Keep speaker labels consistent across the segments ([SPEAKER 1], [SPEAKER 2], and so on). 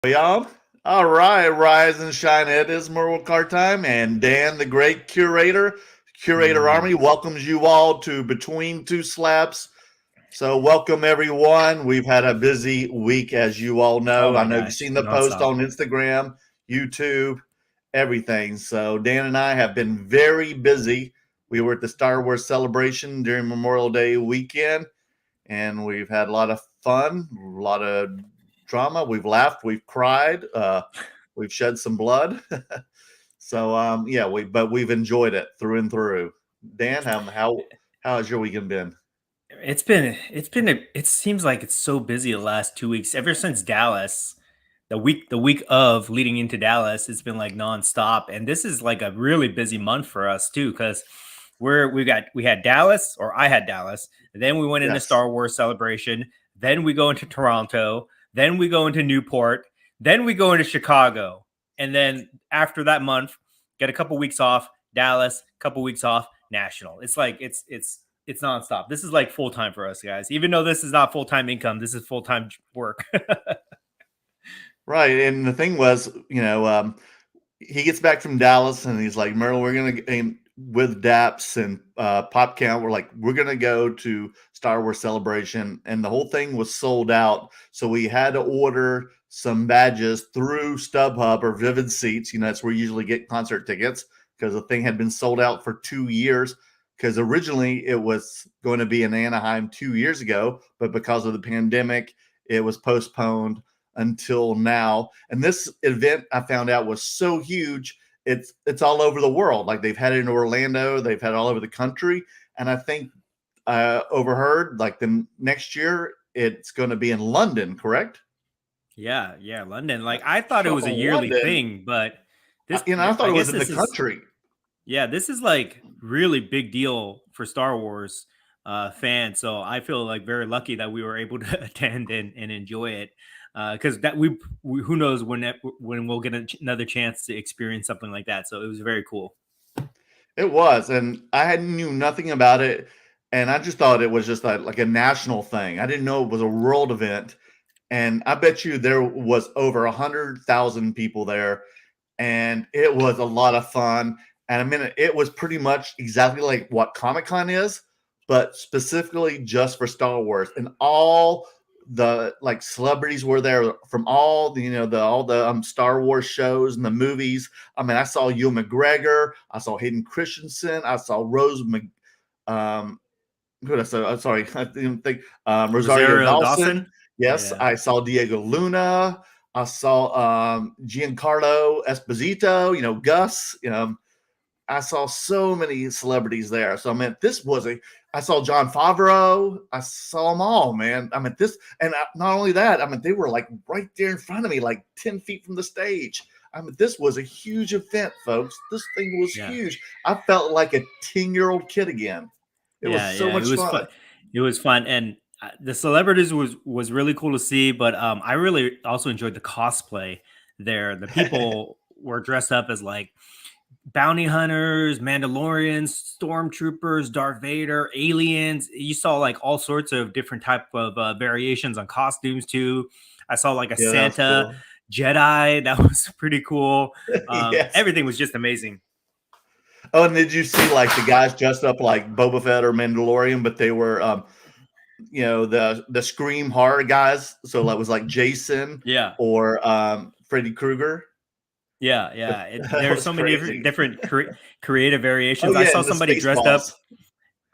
[SPEAKER 1] We on? All right, rise and shine. It is Merle Car time, and Dan, the great curator
[SPEAKER 2] Mm.
[SPEAKER 1] army, welcomes you all to Between Two Slabs. So, welcome everyone. We've had a busy week, as you all
[SPEAKER 2] Oh
[SPEAKER 1] know. I
[SPEAKER 2] my
[SPEAKER 1] know you've
[SPEAKER 2] gosh,
[SPEAKER 1] seen the post
[SPEAKER 2] nonstop.
[SPEAKER 1] on Instagram, YouTube, everything. So, Dan and I have been very busy. We were at the Star Wars celebration during Memorial Day weekend, and we've had a lot of fun, a lot of drama. We've laughed, we've cried, we've shed some blood. So yeah, we've enjoyed it through and through. Dan, how has your weekend been?
[SPEAKER 2] It seems like it's so busy the last 2 weeks. Ever since Dallas, the week of leading into Dallas, it's been like nonstop. And this is like a really busy month for us too, because we had Dallas, or I had Dallas, then we went into
[SPEAKER 1] Yes.
[SPEAKER 2] Star Wars celebration, then we go into Toronto, then we go into Newport, then we go into Chicago. And then after that month, get a couple weeks off, Dallas, couple weeks off, national. It's nonstop. This is like full time for us guys. Even though this is not full time income, this is full time work.
[SPEAKER 1] Right. And the thing was, he gets back from Dallas and he's like, Merle, we're gonna and with Daps and Pop Count, we're gonna go to Star Wars Celebration, and the whole thing was sold out. So we had to order some badges through StubHub or Vivid Seats. That's where you usually get concert tickets because the thing had been sold out for 2 years. Because originally it was going to be in Anaheim 2 years ago, but because of the pandemic, it was postponed until now. And this event I found out was so huge. It's all over the world. Like they've had it in Orlando, they've had it all over the country, and I think I overheard like the next year it's going to be in London. Correct?
[SPEAKER 2] Yeah, London. Like I thought it was a yearly
[SPEAKER 1] London.
[SPEAKER 2] thing, but this
[SPEAKER 1] I thought
[SPEAKER 2] I
[SPEAKER 1] it was
[SPEAKER 2] guess
[SPEAKER 1] in the
[SPEAKER 2] this is
[SPEAKER 1] country.
[SPEAKER 2] yeah, this is like really big deal for Star Wars fans. So I feel like very lucky that we were able to attend and enjoy it. Because we who knows when we'll get another chance to experience something like that. So it was very cool.
[SPEAKER 1] It was, and I had knew nothing about it, and I just thought it was just like a national thing. I didn't know it was a world event, and I bet you there was over 100,000 people there, and it was a lot of fun. And I mean, it was pretty much exactly like what Comic Con is, but specifically just for Star Wars. And all the like celebrities were there from all the Star Wars shows and the movies. I mean, I saw Ewan McGregor, I saw Hayden Christensen, I saw um, who did I say? I'm sorry, I didn't think Rosario
[SPEAKER 2] Rosario
[SPEAKER 1] Dawson.
[SPEAKER 2] Dawson.
[SPEAKER 1] Yes,
[SPEAKER 2] Yeah.
[SPEAKER 1] I saw Diego Luna. I saw Giancarlo Esposito. Gus. I saw so many celebrities there. So I mean, this was a. I saw John Favreau. I saw them all, man. I mean, this, and not only that. I mean, they were like right there in front of me, like 10 feet from the stage. I mean, this was a huge event, folks. This thing was
[SPEAKER 2] Yeah.
[SPEAKER 1] huge. I felt like a 10-year-old kid again. It was so
[SPEAKER 2] Yeah, it
[SPEAKER 1] much
[SPEAKER 2] was fun.
[SPEAKER 1] fun.
[SPEAKER 2] It was fun, and the celebrities was really cool to see. But I really also enjoyed the cosplay there. The people were dressed up as like bounty hunters, Mandalorians, stormtroopers, Darth Vader, aliens. You saw like all sorts of different type of variations on costumes too. I saw like a
[SPEAKER 1] Yeah, that was
[SPEAKER 2] Santa
[SPEAKER 1] cool.
[SPEAKER 2] Jedi. That was pretty cool.
[SPEAKER 1] Yes.
[SPEAKER 2] Everything was just amazing.
[SPEAKER 1] Oh, and did you see like the guys dressed up like Boba Fett or Mandalorian, but they were the Scream horror guys. So that was like Jason
[SPEAKER 2] Yeah.
[SPEAKER 1] or Freddy Krueger.
[SPEAKER 2] Yeah.
[SPEAKER 1] That
[SPEAKER 2] There's
[SPEAKER 1] was
[SPEAKER 2] so many
[SPEAKER 1] crazy.
[SPEAKER 2] creative
[SPEAKER 1] Oh
[SPEAKER 2] variations. I
[SPEAKER 1] yeah,
[SPEAKER 2] saw
[SPEAKER 1] and the
[SPEAKER 2] somebody
[SPEAKER 1] space
[SPEAKER 2] dressed up.
[SPEAKER 1] balls.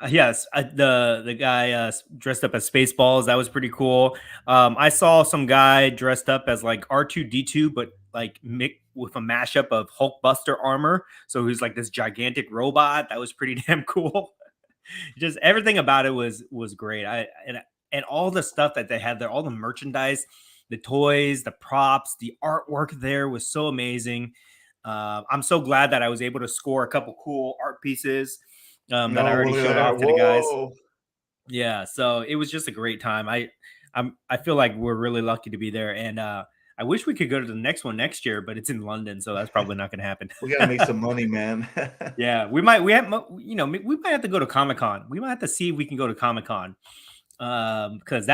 [SPEAKER 2] Yes, the guy dressed up as Spaceballs. That was pretty cool. I saw some guy dressed up as like R2D2, but like with a mashup of Hulkbuster armor. So he's like this gigantic robot. That was pretty damn cool. Just everything about it was great. And all the stuff that they had there, all the merchandise, the toys, the props, the artwork there was so amazing. I'm so glad that I was able to score a couple cool art pieces that I
[SPEAKER 1] No,
[SPEAKER 2] already
[SPEAKER 1] look at
[SPEAKER 2] showed
[SPEAKER 1] that.
[SPEAKER 2] off to the guys.
[SPEAKER 1] Whoa.
[SPEAKER 2] Yeah, so it was just a great time. I feel like we're really lucky to be there, and I wish we could go to the next one next year, but it's in London, so that's probably not going to happen.
[SPEAKER 1] We gotta make some money, man.
[SPEAKER 2] Yeah, we might have to go to Comic Con. We might have to see if we can go to Comic Con because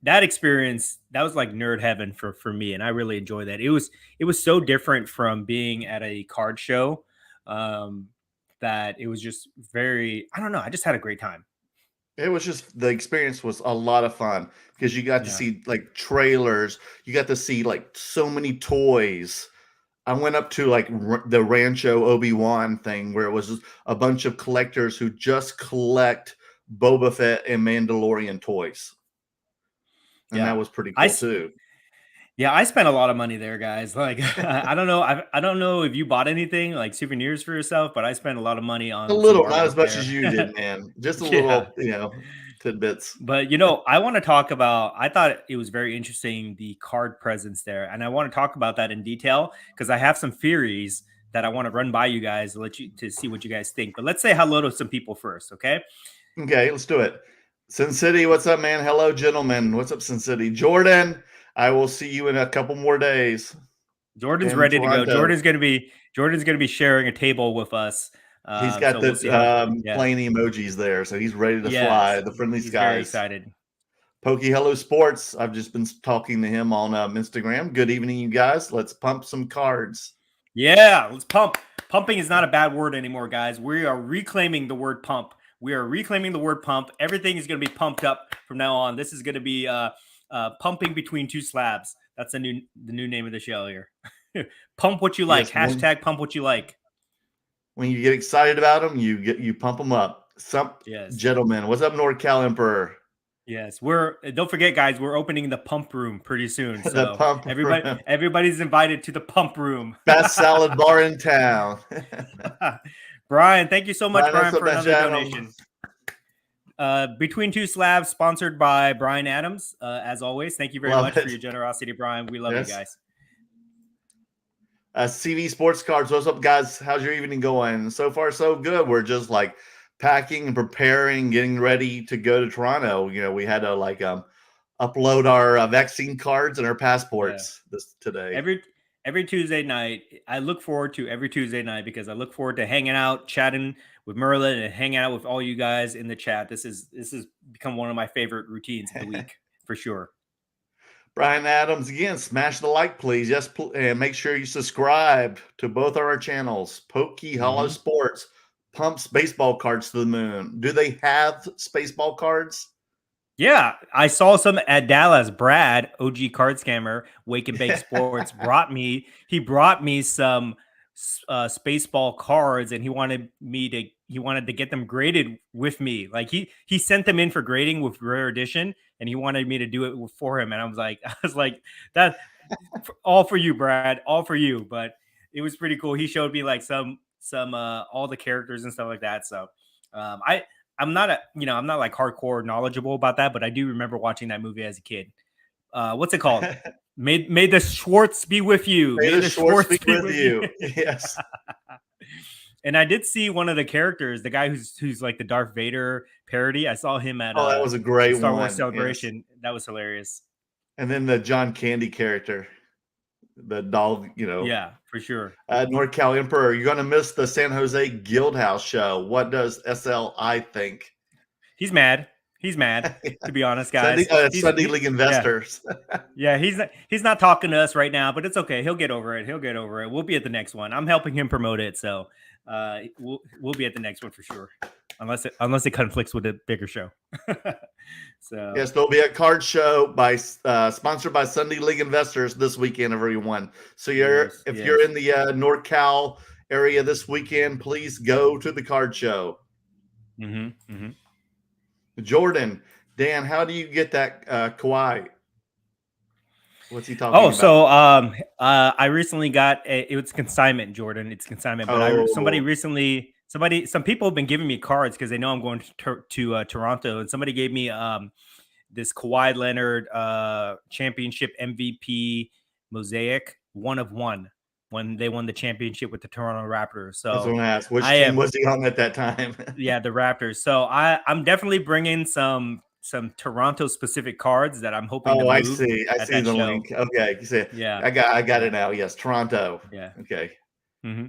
[SPEAKER 2] that experience, that was like nerd heaven for me, and I really enjoyed that. It was so different from being at a card show, um, that it was just very, I don't know. I just had a great time.
[SPEAKER 1] It was just the experience was a lot of fun because you got to
[SPEAKER 2] Yeah,
[SPEAKER 1] see like trailers, you got to see like so many toys. I went up to like the Rancho Obi-Wan thing where it was just a bunch of collectors who just collect Boba Fett and Mandalorian toys. And
[SPEAKER 2] yeah.
[SPEAKER 1] that was pretty
[SPEAKER 2] I
[SPEAKER 1] cool too.
[SPEAKER 2] Yeah, I spent a lot of money there, guys. Like, I don't know, I don't know if you bought anything like souvenirs for yourself, but I spent a lot of money
[SPEAKER 1] A
[SPEAKER 2] on some
[SPEAKER 1] little, not
[SPEAKER 2] artwork
[SPEAKER 1] as much
[SPEAKER 2] there.
[SPEAKER 1] as you did, man. Just a
[SPEAKER 2] Yeah,
[SPEAKER 1] little, tidbits.
[SPEAKER 2] but I want to talk about. I thought it was very interesting the card presence there, and I want to talk about that in detail because I have some theories that I want to run by you guys to let you to see what you guys think. But let's say hello to some people first, okay?
[SPEAKER 1] Okay, let's do it. Sin City, what's up, man? Hello, gentlemen. What's up, Sin City? Jordan, I will see you in a couple more days
[SPEAKER 2] Jordan's
[SPEAKER 1] in
[SPEAKER 2] ready to go.
[SPEAKER 1] Toronto.
[SPEAKER 2] Jordan's gonna be sharing a table with us.
[SPEAKER 1] He's got
[SPEAKER 2] So we'll see
[SPEAKER 1] the
[SPEAKER 2] how. Yeah.
[SPEAKER 1] plane emojis there, so he's ready to fly
[SPEAKER 2] Yes,
[SPEAKER 1] the friendly
[SPEAKER 2] he's very
[SPEAKER 1] skies.
[SPEAKER 2] excited.
[SPEAKER 1] Pokey Hello Sports. I've just been talking to him on Instagram. Good evening, you guys. Let's pump some cards.
[SPEAKER 2] Yeah, let's pump. Pumping is not a bad word anymore, guys. We are reclaiming the word pump. We are reclaiming the word pump. Everything is going to be pumped up from now on. This is going to be pumping between two slabs. That's the new name of the show here. Pump what you like.
[SPEAKER 1] Yes,
[SPEAKER 2] Hashtag pump what you like.
[SPEAKER 1] when you get excited about them, you pump them up. Some
[SPEAKER 2] Yes.
[SPEAKER 1] gentlemen, what's up, NordCal Emperor?
[SPEAKER 2] Yes, we're don't forget, guys. We're opening the pump room pretty soon,
[SPEAKER 1] The
[SPEAKER 2] so
[SPEAKER 1] pump room.
[SPEAKER 2] everybody's invited to the pump room.
[SPEAKER 1] Best salad bar in town.
[SPEAKER 2] Brian, thank you so much,
[SPEAKER 1] Brian, what's
[SPEAKER 2] Brian,
[SPEAKER 1] up,
[SPEAKER 2] for
[SPEAKER 1] best
[SPEAKER 2] another
[SPEAKER 1] Adam?
[SPEAKER 2] donation. Between Two Slabs, sponsored by Brian Adams. As always, thank you very
[SPEAKER 1] Love
[SPEAKER 2] much for
[SPEAKER 1] it.
[SPEAKER 2] your generosity, Brian. We love you
[SPEAKER 1] Yes.
[SPEAKER 2] guys.
[SPEAKER 1] CV Sports Cards. What's up, guys? How's your evening going? So far, so good. We're just like packing and preparing, getting ready to go to Toronto. We had to like upload our vaccine cards and our
[SPEAKER 2] Yeah.
[SPEAKER 1] passports today.
[SPEAKER 2] Every Tuesday night, I look forward to every Tuesday night because I look forward to hanging out, chatting with Merlin, and hanging out with all you guys in the chat. This has become one of my favorite routines of the week for sure.
[SPEAKER 1] Brian Adams again. Smash the like, please. Yes, and make sure you subscribe to both of our channels. Pokey Hollow
[SPEAKER 2] Mm-hmm.
[SPEAKER 1] Sports pumps baseball cards to the moon. Do they have baseball cards?
[SPEAKER 2] Yeah, I saw some at Dallas. Brad, OG card scammer, Wake and Bake Sports, brought me some Spaceball cards, and he wanted to get them graded with me. Like he sent them in for grading with Rare Edition, and he wanted me to do it for him. And I was like, that all for you, Brad, all for you. But it was pretty cool. He showed me like some all the characters and stuff like that. So I I'm not like hardcore knowledgeable about that, but I do remember watching that movie as a kid. What's it called? May the Schwartz be with you.
[SPEAKER 1] May
[SPEAKER 2] May
[SPEAKER 1] the
[SPEAKER 2] the
[SPEAKER 1] Schwartz
[SPEAKER 2] Schwartz
[SPEAKER 1] be
[SPEAKER 2] be
[SPEAKER 1] with
[SPEAKER 2] with you.
[SPEAKER 1] you. Yes.
[SPEAKER 2] And I did see one of the characters, the guy who's like the Darth Vader parody. I saw him at
[SPEAKER 1] Oh, that was a
[SPEAKER 2] the
[SPEAKER 1] great
[SPEAKER 2] Star Wars
[SPEAKER 1] one. Yes.
[SPEAKER 2] celebration. That was hilarious.
[SPEAKER 1] And then the John Candy character, the doll,
[SPEAKER 2] Yeah, for sure.
[SPEAKER 1] NorCal Emperor. You're going to miss the San Jose Guildhouse show. What does SLI think?
[SPEAKER 2] He's mad. He's mad, to be honest,
[SPEAKER 1] Sunday,
[SPEAKER 2] guys.
[SPEAKER 1] Sunday League
[SPEAKER 2] Yeah.
[SPEAKER 1] Investors.
[SPEAKER 2] Yeah, he's not talking to us right now, but it's okay. He'll get over it. He'll get over it. We'll be at the next one. I'm helping him promote it, so we'll be at the next one for sure. Unless it conflicts with a bigger show. So
[SPEAKER 1] Yes, there'll be a card show sponsored by Sunday League Investors this weekend, everyone. So if you're in the NorCal area this weekend, please go to the card show.
[SPEAKER 2] Mm-hmm, mm-hmm.
[SPEAKER 1] Jordan, Dan, how do you get that Kawhi? What's he talking about?
[SPEAKER 2] So I recently got it's consignment, Jordan. It's consignment, but some people have been giving me cards because they know I'm going to Toronto, and somebody gave me this Kawhi Leonard championship MVP mosaic 1 of 1 when they won the championship with the Toronto Raptors. So
[SPEAKER 1] I was going to ask, which team was he on at that time?
[SPEAKER 2] Yeah, the Raptors. So I'm definitely bringing some Toronto specific cards that I'm hoping to move.
[SPEAKER 1] I see the
[SPEAKER 2] show.
[SPEAKER 1] link. Okay, you see,
[SPEAKER 2] yeah,
[SPEAKER 1] I got it now. Yes, Toronto.
[SPEAKER 2] Yeah.
[SPEAKER 1] Okay.
[SPEAKER 2] Mm-hmm.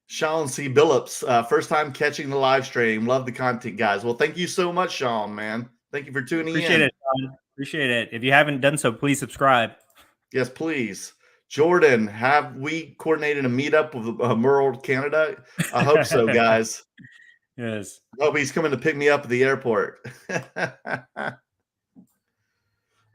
[SPEAKER 1] Sean C. Billups, first time catching the live stream. Love the content, guys. Well, thank you so much, Sean, man. Thank you for tuning in.
[SPEAKER 2] Appreciate it, Appreciate it. If you haven't done so, please subscribe.
[SPEAKER 1] Yes, please. Jordan, have we coordinated a meetup with Merle, Canada? I hope so, guys.
[SPEAKER 2] Yes.
[SPEAKER 1] I hope he's coming to pick me up at the airport.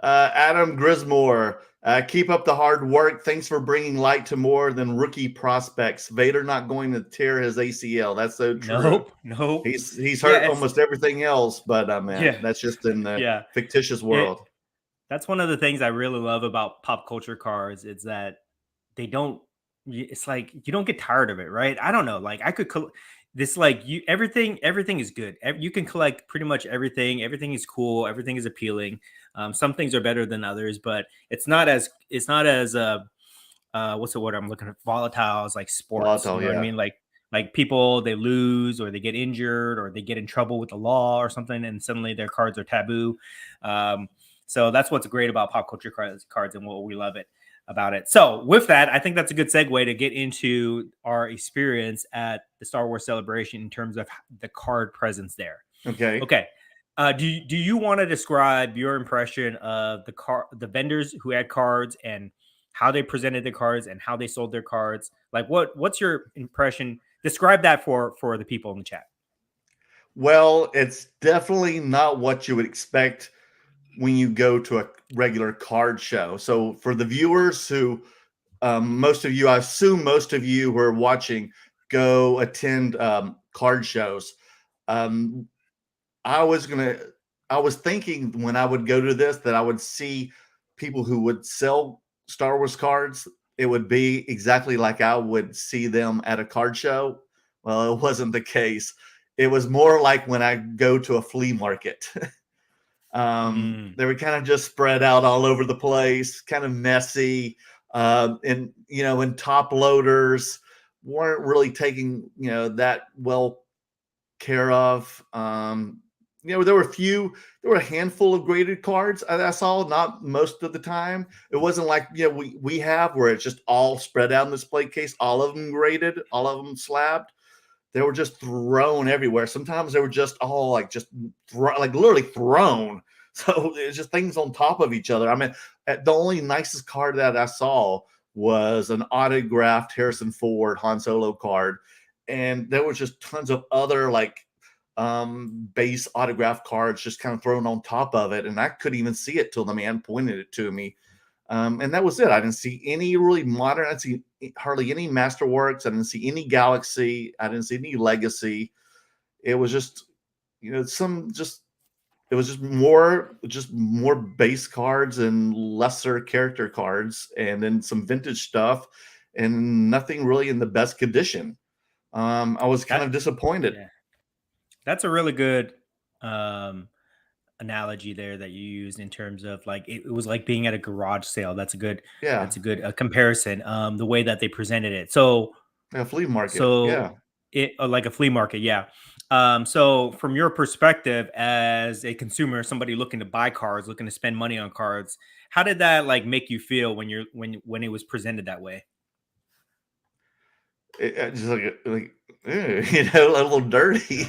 [SPEAKER 1] Adam Grismore, keep up the hard work. Thanks for bringing light to more than rookie prospects. Vader not going to tear his ACL. That's so true.
[SPEAKER 2] Nope. Nope.
[SPEAKER 1] He's
[SPEAKER 2] Yeah.
[SPEAKER 1] hurt almost everything else, but man,
[SPEAKER 2] Yeah.
[SPEAKER 1] that's just in the
[SPEAKER 2] Yeah.
[SPEAKER 1] fictitious
[SPEAKER 2] It.
[SPEAKER 1] world.
[SPEAKER 2] That's one of the things I really love about pop culture cards is that they don't. It's like you don't get tired of it, right? I don't know. Like I could. This like you everything is good. You can collect pretty much everything. Everything is cool. Everything is appealing. Some things are better than others, but it's not as what's the word I'm looking at? Volatile as like sports. You
[SPEAKER 1] Volatile,
[SPEAKER 2] know what I
[SPEAKER 1] yeah.
[SPEAKER 2] mean? Like people they lose or they get injured or they get in trouble with the law or something, and suddenly their cards are taboo. So that's what's great about pop culture cards and what we love it about it. So with that, I think that's a good segue to get into our experience at the Star Wars Celebration in terms of the card presence there.
[SPEAKER 1] Okay.
[SPEAKER 2] Okay. Do you want to describe your impression of the vendors who had cards and how they presented the cards and how they sold their cards? Like what's your impression? Describe that for the people in the chat.
[SPEAKER 1] Well, it's definitely not what you would expect when you go to a regular card show. So for the viewers who most of you, I assume most of you who are watching go attend card shows. Um, I was gonna, I was thinking when I would go to this that I would see people who would sell Star Wars cards. It would be exactly like I would see them at a card show. Well, it wasn't the case. It was more like when I go to a flea market.
[SPEAKER 2] Mm.
[SPEAKER 1] They were kind of just spread out all over the place, kind of messy, and and top loaders weren't really taking that well care of. There were there were a handful of graded cards I saw, not most of the time. It wasn't like we have where it's just all spread out in this display case, all of them graded, all of them slabbed. They were just thrown everywhere. Sometimes they were just all like like literally thrown. So it's just things on top of each other. I mean, the only nicest card that I saw was an autographed Harrison Ford Han Solo card, and there was just tons of other like base autograph cards just kind of thrown on top of it, and I couldn't even see it till the man pointed it to me. And that was it. I didn't see any really modern. I didn't see hardly any Masterworks. I didn't see any Galaxy. I didn't see any Legacy. It was just, some just. It was just more base cards and lesser character cards, and then some vintage stuff, and nothing really in the best condition. I was kind
[SPEAKER 2] That
[SPEAKER 1] of disappointed.
[SPEAKER 2] yeah. That's a really good analogy there that you used in terms of like it was like being at a garage sale.
[SPEAKER 1] Yeah,
[SPEAKER 2] That's a good comparison. The way that they presented it. So
[SPEAKER 1] a flea market.
[SPEAKER 2] so
[SPEAKER 1] Yeah.
[SPEAKER 2] it like a flea market, yeah. So from your perspective as a consumer, somebody looking to buy cards, looking to spend money on cards, how did that like make you feel when it was presented that way?
[SPEAKER 1] Just like a little dirty.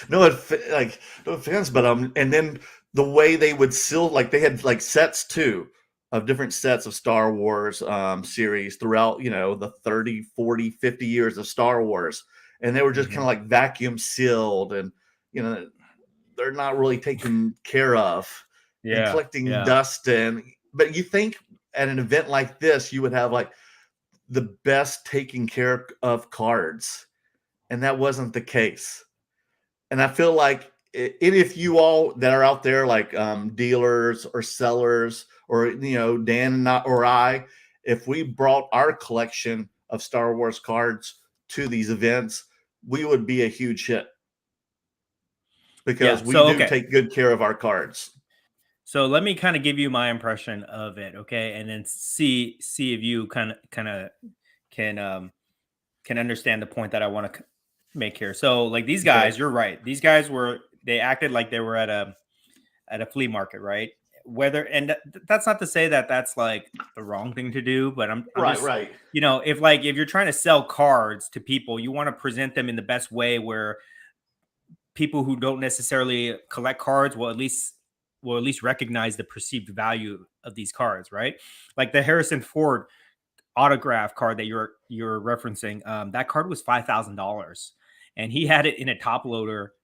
[SPEAKER 1] Like no offense, but and then the way they would seal, like they had like sets too of different sets of Star Wars series throughout the 30, 40, 50 years of Star Wars, and they were just kind of
[SPEAKER 2] Mhm.
[SPEAKER 1] like vacuum sealed, and you know they're not really taken care of and
[SPEAKER 2] Yeah,
[SPEAKER 1] collecting
[SPEAKER 2] yeah.
[SPEAKER 1] dust. And but you think at an event like this you would have like the best taking care of cards, and that wasn't the case. And I feel like if you all that are out there, like dealers or sellers, or Dan and or I, if we brought our collection of Star Wars cards to these events, we would be a huge hit because
[SPEAKER 2] Yeah.
[SPEAKER 1] we
[SPEAKER 2] So
[SPEAKER 1] do
[SPEAKER 2] okay.
[SPEAKER 1] take good care of our cards.
[SPEAKER 2] So let me kind of give you my impression of it, okay? And then see if you kind of can can understand the point that I want to make here. So like these
[SPEAKER 1] Okay.
[SPEAKER 2] guys, you're right. These guys they acted like they were at a flea market, right? Whether and that's not to say that that's like the wrong thing to do, but I'm
[SPEAKER 1] Right,
[SPEAKER 2] just
[SPEAKER 1] right.
[SPEAKER 2] if you're trying to sell cards to people, you want to present them in the best way where people who don't necessarily collect cards will at least will at least recognize the perceived value of these cards, right? Like the Harrison Ford autograph card that you're referencing, that card was $5,000, and he had it in a top loader,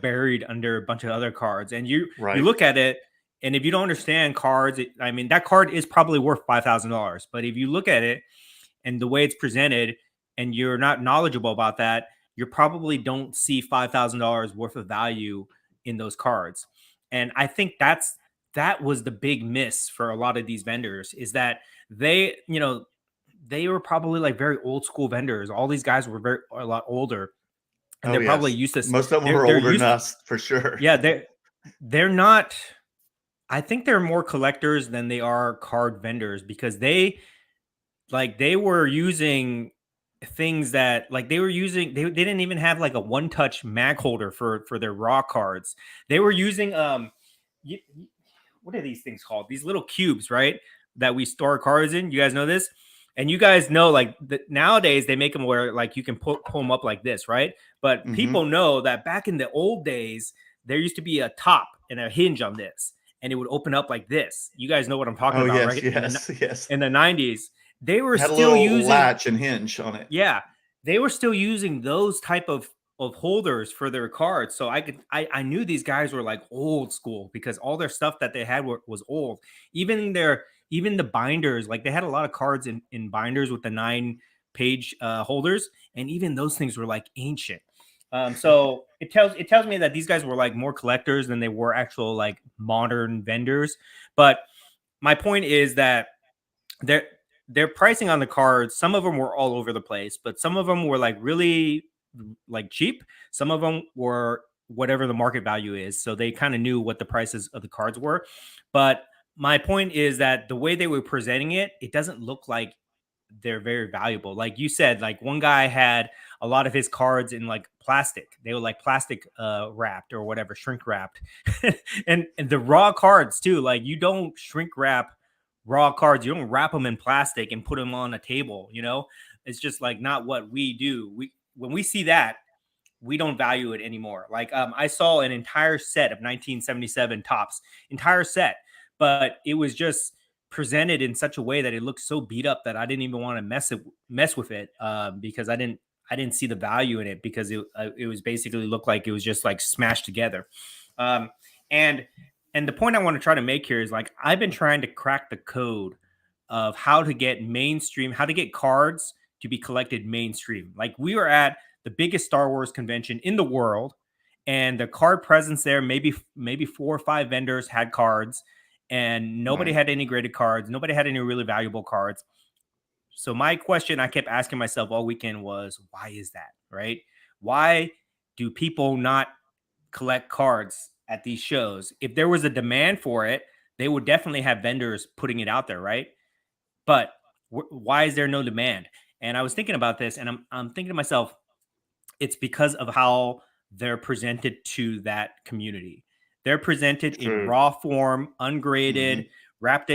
[SPEAKER 2] buried under a bunch of other cards. And you
[SPEAKER 1] Right.
[SPEAKER 2] look at it, and if you don't understand cards, I mean, that card is probably worth $5,000. But if you look at it and the way it's presented, and you're not knowledgeable about that, you probably don't see $5,000 worth of value in those cards. And I think that was the big miss for a lot of these vendors, is that they were probably like very old school vendors. All these guys were a lot older, and
[SPEAKER 1] Oh
[SPEAKER 2] they're probably
[SPEAKER 1] yes,
[SPEAKER 2] used to.
[SPEAKER 1] most of them
[SPEAKER 2] They're
[SPEAKER 1] were
[SPEAKER 2] they're
[SPEAKER 1] older than
[SPEAKER 2] used.
[SPEAKER 1] us for sure.
[SPEAKER 2] Yeah, they're not. I think they're more collectors than they are card vendors, because they were using things that, like, they didn't even have like a one touch mag holder for their raw cards. They were using what are these things called? These little cubes, right? That we store cards in. You guys know this? And you guys know, like, nowadays they make them where, like, you can pull them up like this, right? But
[SPEAKER 1] Hmm.
[SPEAKER 2] people know that back in the old days, there used to be a top and a hinge on this, and it would open up like this. You guys know what I'm talking
[SPEAKER 1] Oh
[SPEAKER 2] about,
[SPEAKER 1] yes,
[SPEAKER 2] right?
[SPEAKER 1] yes, yes.
[SPEAKER 2] In the 90s, they were
[SPEAKER 1] It had a
[SPEAKER 2] still
[SPEAKER 1] little
[SPEAKER 2] using,
[SPEAKER 1] latch and hinge on it.
[SPEAKER 2] yeah, they were still using those type of holders for their cards. So I knew these guys were like old school, because all their stuff that they had was old. Even the binders, like they had a lot of cards in binders with the 9 page holders, and even those things were like ancient. So it tells me that these guys were like more collectors than they were actual like modern vendors. But my point is that their their pricing on the cards, some of them were all over the place, but some of them were like really like cheap. Some of them were whatever the market value is, so they kind of knew what the prices of the cards were. But my point is that the way they were presenting it, it doesn't look like they're very valuable. Like you said, like one guy had a lot of his cards in like plastic. They were like plastic wrapped or whatever, shrink wrapped. And the raw cards too. Like, you don't shrink wrap raw cards. You don't wrap them in plastic and put them on a table, It's just like not what we do. When we see that, we don't value it anymore. Like, I saw an entire set of 1977 tops, entire set, but it was just presented in such a way that it looked so beat up that I didn't even want to mess with it, because I didn't see the value in it, because it was basically looked like it was just like smashed together. Um, and and the point I want to try to make here is, like, I've been trying to crack the code of how to get cards to be collected mainstream. Like, we were at the biggest Star Wars convention in the world, and the card presence there, maybe 4 or 5 vendors had cards, and nobody
[SPEAKER 1] Right.
[SPEAKER 2] had any graded cards. Nobody had any really valuable cards. So my question I kept asking myself all weekend was, why is that, right? Why do people not collect cards at these shows? If there was a demand for it, they would definitely have vendors putting it out there, right? But why is there no demand? And I was thinking about this, and I'm thinking to myself, it's because of how they're presented to that community. They're presented in
[SPEAKER 1] True.
[SPEAKER 2] raw form, ungraded,
[SPEAKER 1] Hmm.
[SPEAKER 2] wrapped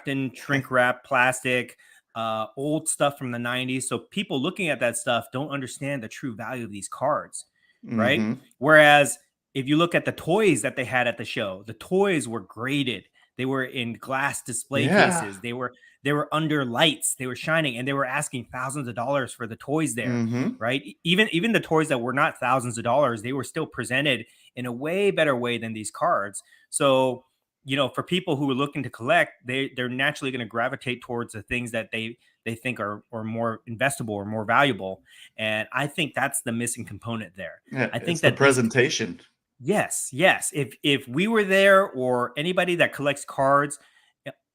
[SPEAKER 2] in shrink wrap plastic, old stuff from the 90s. So people looking at that stuff don't understand the true value of these cards, right?
[SPEAKER 1] Hmm.
[SPEAKER 2] Whereas if you look at the toys that they had at the show, the toys were graded. They were in glass display
[SPEAKER 1] Yeah.
[SPEAKER 2] cases. They were under lights. They were shining, and they were asking thousands of dollars for the toys there,
[SPEAKER 1] Hmm.
[SPEAKER 2] right? Even the toys that were not thousands of dollars, they were still presented in a way better way than these cards. So, for people who are looking to collect, they're naturally going to gravitate towards the things that they think are more investable or more valuable. And I think that's the missing component there.
[SPEAKER 1] Yeah,
[SPEAKER 2] I
[SPEAKER 1] it's
[SPEAKER 2] think
[SPEAKER 1] the
[SPEAKER 2] that these
[SPEAKER 1] presentation.
[SPEAKER 2] Yes, yes. If we were there, or anybody that collects cards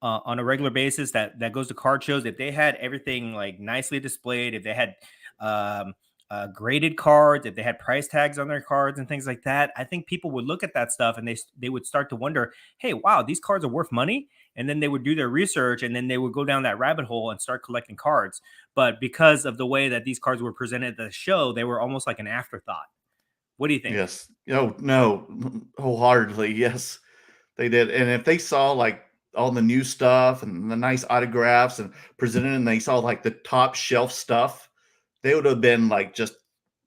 [SPEAKER 2] on a regular basis, that goes to card shows, if they had everything like nicely displayed, if they had um, graded cards, if they had price tags on their cards and things like that, I think people would look at that stuff, and they would start to wonder, hey, wow, these cards are worth money. And then they would do their research, and then they would go down that rabbit hole and start collecting cards. But because of the way that these cards were presented at the show, they were almost like an afterthought. What do you think?
[SPEAKER 1] Yes. Oh no, wholeheartedly. Yes, they did. And if they saw like all the new stuff and the nice autographs and presented, and they saw like the top shelf stuff, they would have been like just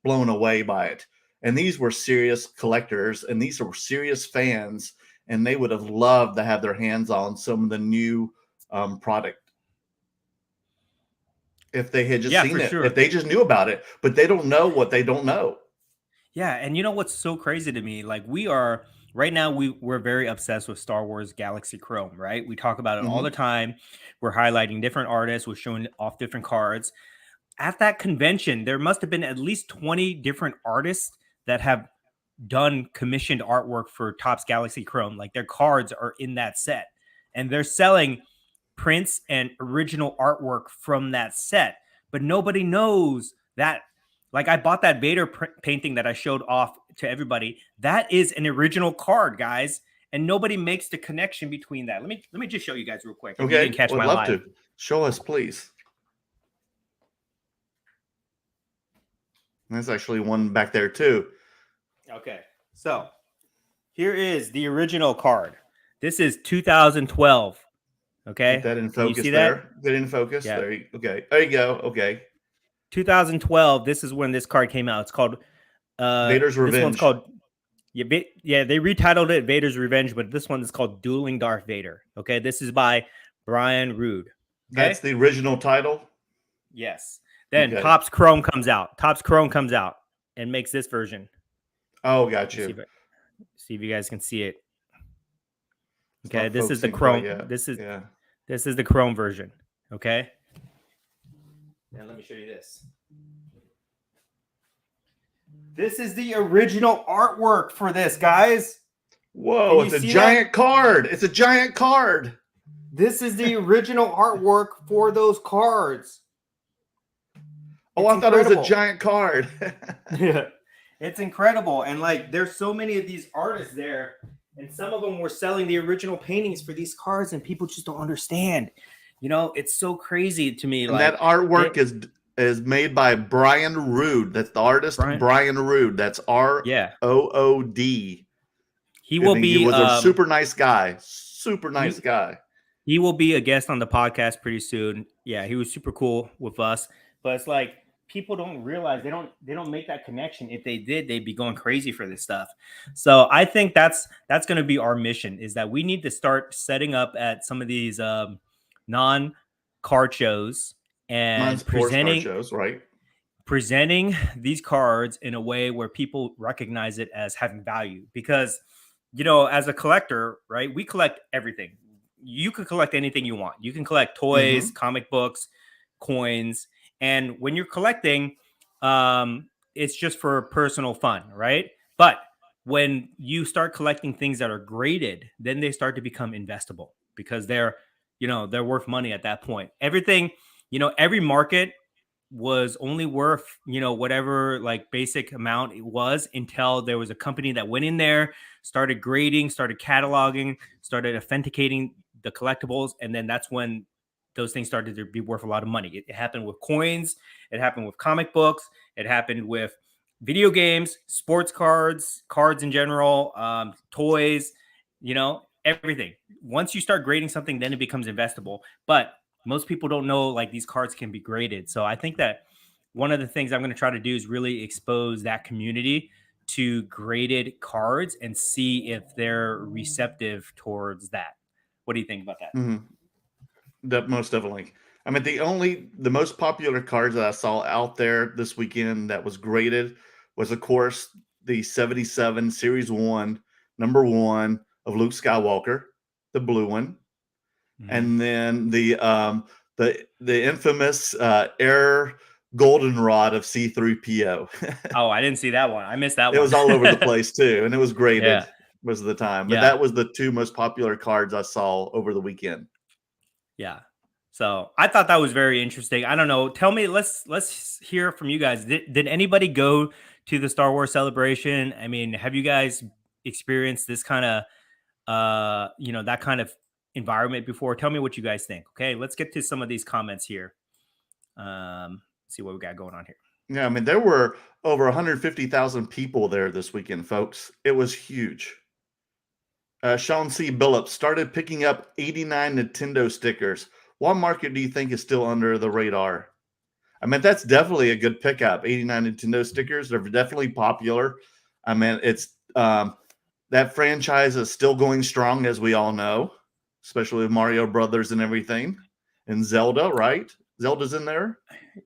[SPEAKER 1] blown away by it. And these were serious collectors, and these were serious fans, and they would have loved to have their hands on some of the new product if they had just
[SPEAKER 2] Yeah,
[SPEAKER 1] seen
[SPEAKER 2] for
[SPEAKER 1] it, if
[SPEAKER 2] sure.
[SPEAKER 1] they just knew about it, but they don't know what they don't know.
[SPEAKER 2] Yeah, and you know what's so crazy to me? Like we are right now, we're very obsessed with Star Wars Galaxy Chrome, right? We talk about it all the
[SPEAKER 1] Hmm.
[SPEAKER 2] time. We're highlighting different artists, we're showing off different cards. At that convention, there must have been at least 20 different artists that have done commissioned artwork for Topps Galaxy Chrome. Like their cards are in that set, and they're selling prints and original artwork from that set. But nobody knows that. Like I bought that Vader painting that I showed off to everybody. That is an original card, guys, and nobody makes the connection between that. Let me just show you guys real quick if you didn't
[SPEAKER 1] Okay,
[SPEAKER 2] catch
[SPEAKER 1] would
[SPEAKER 2] my
[SPEAKER 1] love
[SPEAKER 2] live.
[SPEAKER 1] to. Show us, please. There's actually one back there too.
[SPEAKER 2] Okay, so here is the original card. This is 2012.
[SPEAKER 1] Get
[SPEAKER 2] Okay,
[SPEAKER 1] that in
[SPEAKER 2] can you
[SPEAKER 1] focus
[SPEAKER 2] see that?
[SPEAKER 1] there. Get in focus.
[SPEAKER 2] Yeah,
[SPEAKER 1] There you, okay. There you go. Okay.
[SPEAKER 2] 2012. This is when this card came out. It's called
[SPEAKER 1] Vader's
[SPEAKER 2] this one's
[SPEAKER 1] Revenge.
[SPEAKER 2] called yeah, they retitled it Vader's Revenge, but this one is called Dueling Darth Vader. Okay, this is by Brian Rude.
[SPEAKER 1] That's
[SPEAKER 2] Okay,
[SPEAKER 1] the original title.
[SPEAKER 2] yes. Then
[SPEAKER 1] Okay.
[SPEAKER 2] Topps Chrome comes out. Topps Chrome comes out and makes this version.
[SPEAKER 1] Oh, got
[SPEAKER 2] Let's
[SPEAKER 1] you.
[SPEAKER 2] see if you guys can see it.
[SPEAKER 1] It's
[SPEAKER 2] Okay,
[SPEAKER 1] not
[SPEAKER 2] this is the
[SPEAKER 1] focusing quite
[SPEAKER 2] Chrome.
[SPEAKER 1] yet. Yeah.
[SPEAKER 2] This is the Chrome version. Okay, and let me show you this. This is the original artwork for this, guys.
[SPEAKER 1] Whoa,
[SPEAKER 2] Can you
[SPEAKER 1] it's a
[SPEAKER 2] see that?
[SPEAKER 1] giant card. It's a giant card.
[SPEAKER 2] This is the original artwork for those cards.
[SPEAKER 1] Oh,
[SPEAKER 2] It's
[SPEAKER 1] I thought it was a
[SPEAKER 2] incredible.
[SPEAKER 1] giant card.
[SPEAKER 2] Yeah, it's incredible. And like, there's so many of these artists there, and some of them were selling the original paintings for these cards, and people just don't understand. You know, it's so crazy to me.
[SPEAKER 1] And that
[SPEAKER 2] Like,
[SPEAKER 1] artwork is made by Brian Rood. That's the artist
[SPEAKER 2] Brian,
[SPEAKER 1] Brian Rood. That's
[SPEAKER 2] yeah,
[SPEAKER 1] ROOD.
[SPEAKER 2] he will
[SPEAKER 1] And he
[SPEAKER 2] be
[SPEAKER 1] was a super nice guy. Super nice
[SPEAKER 2] he
[SPEAKER 1] guy.
[SPEAKER 2] he will be a guest on the podcast pretty soon. Yeah, he was super cool with us. But it's like people don't realize they don't make that connection. If they did, they'd be going crazy for this stuff. So I think that's going to be our mission, is that we need to start setting up at some of these non card shows and
[SPEAKER 1] Non-sports card shows, right?
[SPEAKER 2] presenting these cards in a way where people recognize it as having value. Because as a collector, right, we collect everything. You can collect anything you want. You can collect toys,
[SPEAKER 1] Mm-hmm.
[SPEAKER 2] comic books, coins, and when you're collecting, it's just for personal fun, right? But when you start collecting things that are graded, then they start to become investable, because they're worth money at that point. Everything, every market was only worth whatever like basic amount it was, until there was a company that went in there, started grading, started cataloging, started authenticating the collectibles, and then that's when those things started to be worth a lot of money. It happened with coins, it happened with comic books, it happened with video games, sports cards in general, toys, everything. Once you start grading something, then it becomes investable. But most people don't know like these cards can be graded. So I think that one of the things I'm going to try to do is really expose that community to graded cards and see if they're receptive towards that. What do you think about that?
[SPEAKER 1] Mm-hmm. Most definitely. I mean, the most popular cards that I saw out there this weekend that was graded was, of course, the 77 Series 1, number 1 of Luke Skywalker, the blue one.
[SPEAKER 2] Mm-hmm.
[SPEAKER 1] And then the infamous Air Goldenrod of C-3PO.
[SPEAKER 2] Oh, I didn't see that one. I missed that
[SPEAKER 1] It
[SPEAKER 2] one.
[SPEAKER 1] was all over the place too, and it was
[SPEAKER 2] Yeah.
[SPEAKER 1] graded most of the time. But
[SPEAKER 2] Yeah.
[SPEAKER 1] that was the two most popular cards I saw over the weekend.
[SPEAKER 2] Yeah. So I thought that was very interesting. I don't know. Tell me, let's hear from you guys. Did anybody go to the Star Wars celebration? I mean, have you guys experienced this kind of that kind of environment before? Tell me what you guys think. Okay, let's get to some of these comments here. See what we got going on here.
[SPEAKER 1] Yeah, I mean, there were over 150,000 people there this weekend, folks. It was huge. Sean C. Billups started picking up 89 Nintendo stickers. What market do you think is still under the radar? I mean, that's definitely a good pickup. 89 Nintendo stickers. They're definitely popular. I mean, it's That franchise is still going strong, as we all know, especially with Mario Brothers and everything, and Zelda. Right? Zelda's in there.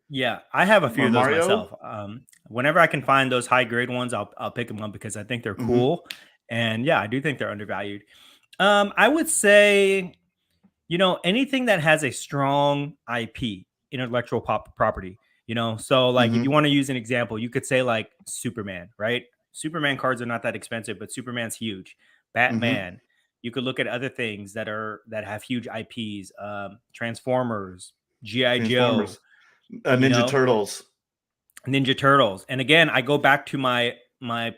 [SPEAKER 2] Yeah, I have a few of those
[SPEAKER 1] Mario.
[SPEAKER 2] myself. Whenever I can find those high grade ones, I'll pick them up because I think they're
[SPEAKER 1] Mm-hmm.
[SPEAKER 2] cool. And yeah, I do think they're undervalued. I would say, anything that has a strong IP, intellectual property, so like if
[SPEAKER 1] Mm-hmm.
[SPEAKER 2] you want to use an example, you could say like Superman, right? Superman cards are not that expensive, but Superman's huge.
[SPEAKER 1] Mm-hmm.
[SPEAKER 2] Batman, you could look at other things that have huge IPs, Transformers, GI Joe,
[SPEAKER 1] Transformers.
[SPEAKER 2] you
[SPEAKER 1] Ninja
[SPEAKER 2] know
[SPEAKER 1] Turtles.
[SPEAKER 2] Ninja Turtles. And again, I go back to my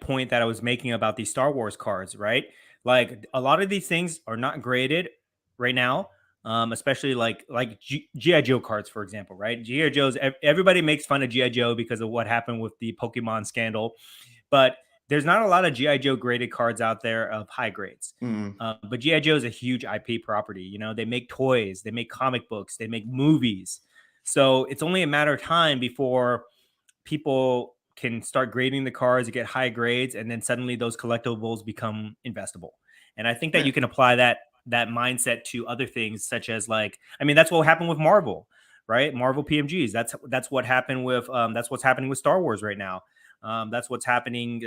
[SPEAKER 2] point that I was making about these Star Wars cards, right? Like a lot of these things are not graded right now, especially like GI Joe cards, for example, right? GI Joe's, everybody makes fun of GI Joe because of what happened with the Pokemon scandal, but there's not a lot of GI Joe graded cards out there of high grades.
[SPEAKER 1] Mm.
[SPEAKER 2] But GI Joe is a huge IP property. They make toys, they make comic books, they make movies. So it's only a matter of time before people can start grading the cards, get high grades, and then suddenly those collectibles become investable. And I think that
[SPEAKER 1] Yeah.
[SPEAKER 2] you can apply that mindset to other things, such as like, I mean, that's what happened with Marvel, right? Marvel PMGs. That's what happened with that's what's happening with Star Wars right now. That's what's happening.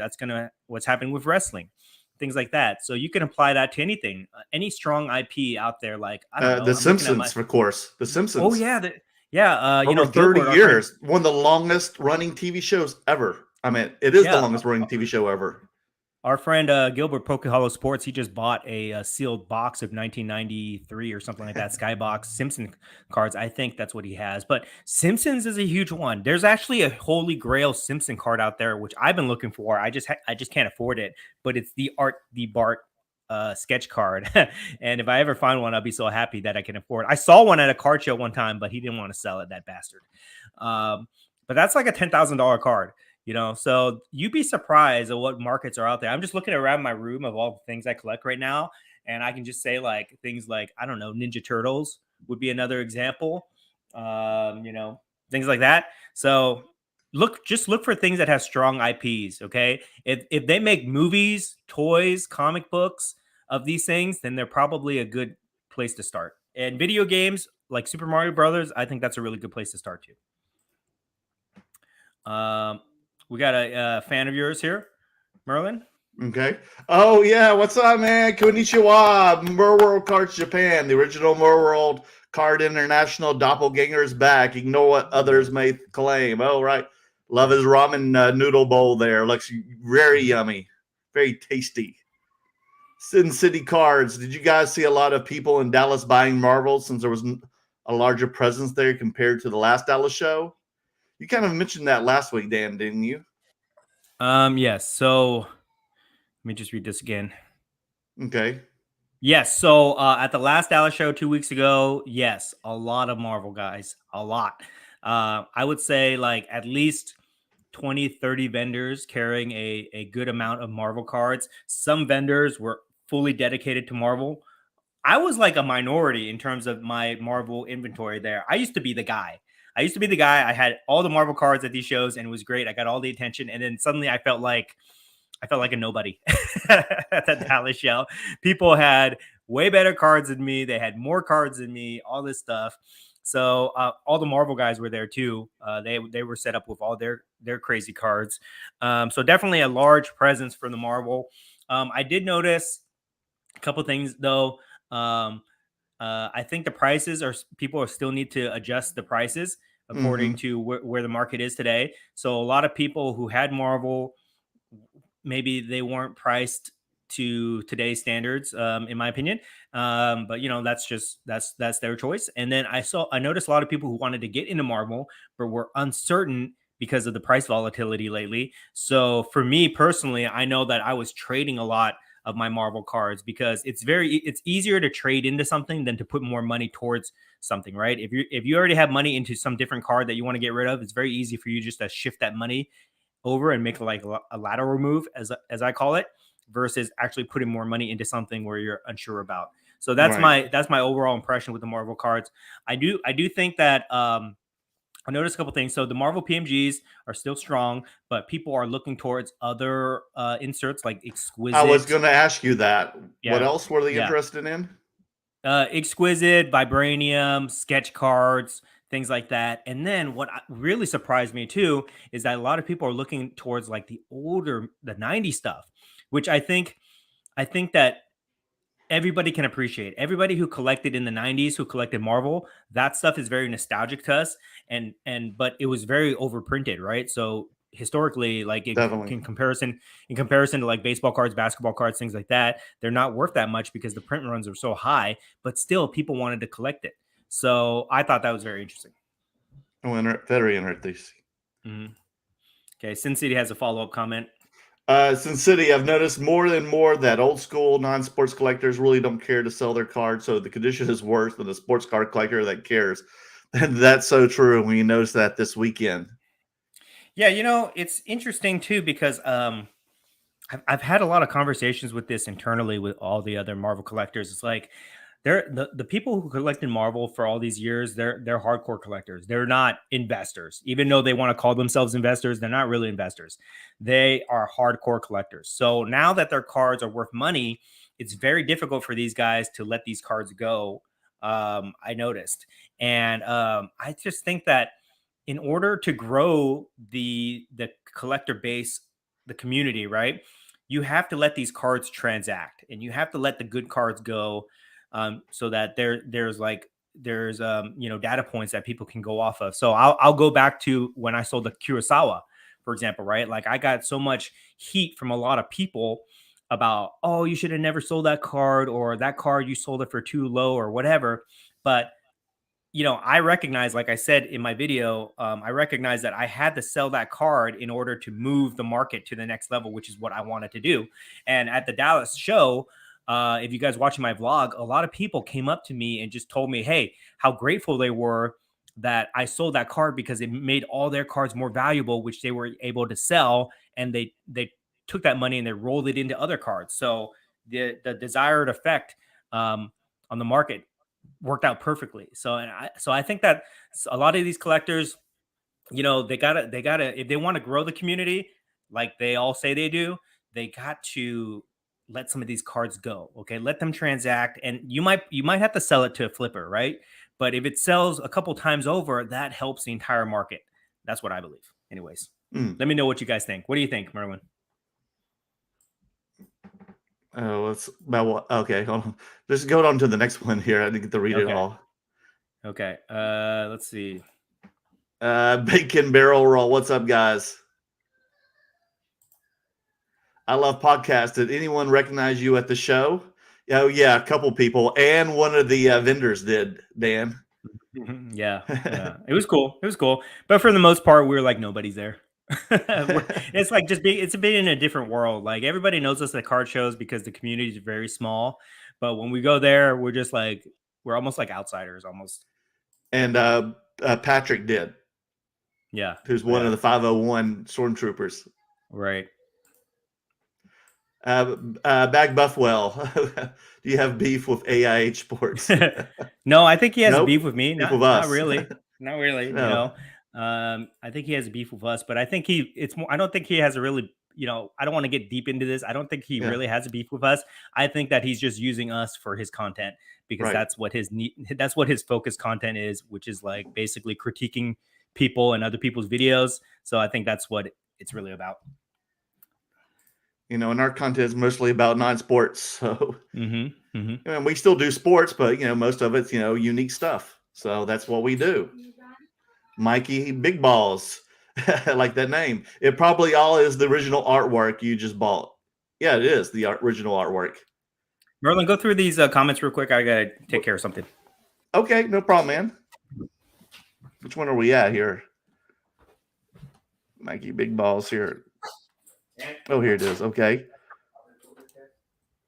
[SPEAKER 2] What's happening with wrestling, things like that. So you can apply that to anything, any strong IP out there. Like I don't know,
[SPEAKER 1] The
[SPEAKER 2] I'm looking at my.
[SPEAKER 1] Simpsons, of course. The
[SPEAKER 2] Oh
[SPEAKER 1] Simpsons.
[SPEAKER 2] yeah, yeah.
[SPEAKER 1] Over 30
[SPEAKER 2] Gilbert, our friend.
[SPEAKER 1] years. One of the longest running TV shows ever. I mean, it is the
[SPEAKER 2] Yeah,
[SPEAKER 1] longest running TV show ever.
[SPEAKER 2] our friend Gilbert Poke Hollow Sports, he just bought a sealed box of 1993 or something like that, Skybox Simpson cards. I think that's what he has. But Simpsons is a huge one. There's actually a Holy Grail Simpson card out there, which I've been looking for. I just can't afford it. But it's the Bart sketch card. And if I ever find one, I'll be so happy that I can afford it. I saw one at a card show one time, but he didn't want to sell it, that bastard. But that's like a $10,000 card. So you'd be surprised at what markets are out there. I'm just looking around my room of all the things I collect right now, and I can just say like things like, I don't know, Ninja Turtles would be another example. Things like that. So just look for things that have strong IPs. Okay, if they make movies, toys, comic books of these things, then they're probably a good place to start. And video games like Super Mario Brothers, I think that's a really good place to start too. We got a fan of yours here, Merlin.
[SPEAKER 1] Okay. Oh, yeah. What's up, man? Konnichiwa. Mer World Cards Japan. The original Mer World Card International doppelganger is back. Ignore what others may claim. Oh, right. Love his ramen noodle bowl there. Looks very yummy. Very tasty. Sin City Cards. Did you guys see a lot of people in Dallas buying Marvels since there was a larger presence there compared to the last Dallas show? You kind of mentioned that last week, Dan, didn't you?
[SPEAKER 2] Yes. So let me just read this again.
[SPEAKER 1] Okay.
[SPEAKER 2] Yes. So at the last Dallas show 2 weeks ago, yes, a lot of Marvel guys, a lot. I would say like at least 20, 30 vendors carrying a good amount of Marvel cards. Some vendors were fully dedicated to Marvel. I was like a minority in terms of my Marvel inventory there. I used to be the guy. I had all the Marvel cards at these shows and it was great. I got all the attention. And then suddenly I felt like a nobody at that Dallas show. People had way better cards than me. They had more cards than me, all this stuff. So all the Marvel guys were there too. They were set up with all their crazy cards. So definitely a large presence for the Marvel. I did notice a couple things though. Um, I think the prices are people are still need to adjust the prices according
[SPEAKER 1] Mm-hmm.
[SPEAKER 2] to where the market is today. So a lot of people who had Marvel, maybe they weren't priced to today's standards, in my opinion. But that's their choice. And then I noticed a lot of people who wanted to get into Marvel but were uncertain because of the price volatility lately. So for me personally, I know that I was trading a lot of my Marvel cards because it's easier to trade into something than to put more money towards something, right? If you already have money into some different card that you want to get rid of, it's very easy for you just to shift that money over and make like a lateral move, as I call it, versus actually putting more money into something where you're unsure about. So
[SPEAKER 1] Right.
[SPEAKER 2] that's my overall impression with the Marvel cards. I do think that I noticed a couple things. So the Marvel PMGs are still strong, but people are looking towards other inserts like
[SPEAKER 1] I was
[SPEAKER 2] Exquisite.
[SPEAKER 1] going to ask you that. What
[SPEAKER 2] Yeah,
[SPEAKER 1] else were they
[SPEAKER 2] yeah.
[SPEAKER 1] interested in?
[SPEAKER 2] Exquisite, Vibranium, sketch cards, things like that. And then what really surprised me too is that a lot of people are looking towards like the 90s stuff, which I think that everybody can appreciate. Everybody who collected in the 90s, who collected Marvel, that stuff is very nostalgic to us. And but it was very overprinted, right? So historically, like
[SPEAKER 1] Definitely.
[SPEAKER 2] in comparison to like baseball cards, basketball cards, things like that, they're not worth that much because the print runs are so high, but still people wanted to collect it. So I thought that was very interesting.
[SPEAKER 1] Very interesting.
[SPEAKER 2] Mhm. Okay, Sin City has a follow-up comment.
[SPEAKER 1] Sin City, I've noticed more and more that old school non-sports collectors really don't care to sell their cards, so the condition is worse than the sports card collector that cares. And that's so true. We noticed that this weekend.
[SPEAKER 2] Yeah, it's interesting too because I've had a lot of conversations with this internally with all the other Marvel collectors. It's like the people who collected Marvel for all these years, they're hardcore collectors. They're not investors. Even though they want to call themselves investors, they're not really investors. They are hardcore collectors. So now that their cards are worth money, it's very difficult for these guys to let these cards go. I noticed. And I just think that in order to grow the collector base, the community, right? You have to let these cards transact, and you have to let the good cards go, so that there's data points that people can go off of. So I'll go back to when I sold the Kurosawa, for example, right? Like I got so much heat from a lot of people about, oh, you should have never sold that card, or that card you sold it for too low, or whatever. But I recognize, like I said in my video, I recognize that I had to sell that card in order to move the market to the next level, which is what I wanted to do. And at the Dallas show, if you guys watching my vlog, a lot of people came up to me and just told me, hey, how grateful they were that I sold that card because it made all their cards more valuable, which they were able to sell. And they took that money and they rolled it into other cards. So the desired effect on the market worked out perfectly. So I think that a lot of these collectors, they gotta if they want to grow the community, like they all say they do, they got to let some of these cards go. Okay, let them transact, and you might have to sell it to a flipper, right? But if it sells a couple times over, that helps the entire market. That's what I believe. Anyways,
[SPEAKER 1] Mm.
[SPEAKER 2] let me know what you guys think. What do you think, Merwin?
[SPEAKER 1] Oh, it's about what? Okay, hold on. Just go on to the next one here. I didn't get to read it
[SPEAKER 2] Okay.
[SPEAKER 1] all.
[SPEAKER 2] Okay. Let's see.
[SPEAKER 1] Bacon barrel roll. What's up, guys? I love podcasts. Did anyone recognize you at the show? Oh yeah, a couple people, and one of the vendors did. Dan.
[SPEAKER 2] Mhm. Yeah, yeah. It was cool. It was cool. But for the most part, we were like nobody's there. It's like it's a bit in a different world. Like everybody knows us at card shows because the community is very small. But when we go there, we're just like we're almost like outsiders almost.
[SPEAKER 1] And Patrick did,
[SPEAKER 2] Yeah.
[SPEAKER 1] who's one of
[SPEAKER 2] Yeah.
[SPEAKER 1] the 501 stormtroopers.
[SPEAKER 2] Right.
[SPEAKER 1] Bag Buffwell, do you have beef with AIH Sports?
[SPEAKER 2] No, I think he has a beef
[SPEAKER 1] Nope,
[SPEAKER 2] with me.
[SPEAKER 1] beef
[SPEAKER 2] Not
[SPEAKER 1] with
[SPEAKER 2] not
[SPEAKER 1] us.
[SPEAKER 2] really. Not really,
[SPEAKER 1] No,
[SPEAKER 2] I think he has a beef with us, but I think it's more I don't think he has a really, I don't want to get deep into this. I don't think he
[SPEAKER 1] yeah,
[SPEAKER 2] really has a beef with us. I think that he's just using us for his content because
[SPEAKER 1] right.
[SPEAKER 2] that's what his focus content is, which is like basically critiquing people and other people's videos. So I think that's what it's really about.
[SPEAKER 1] And our content is mostly about non-sports. So,
[SPEAKER 2] Mhm. Mhm.
[SPEAKER 1] and we still do sports, but most of it's unique stuff. So that's what we do. Mikey Big Balls, I like that name. It probably all is the original artwork you just bought. Yeah, it is the original artwork.
[SPEAKER 2] Merlin, go through these comments real quick. I gotta take care of something.
[SPEAKER 1] Okay, no problem, man. Which one are we at here? Mikey Big Balls here. Oh, here it is. Okay.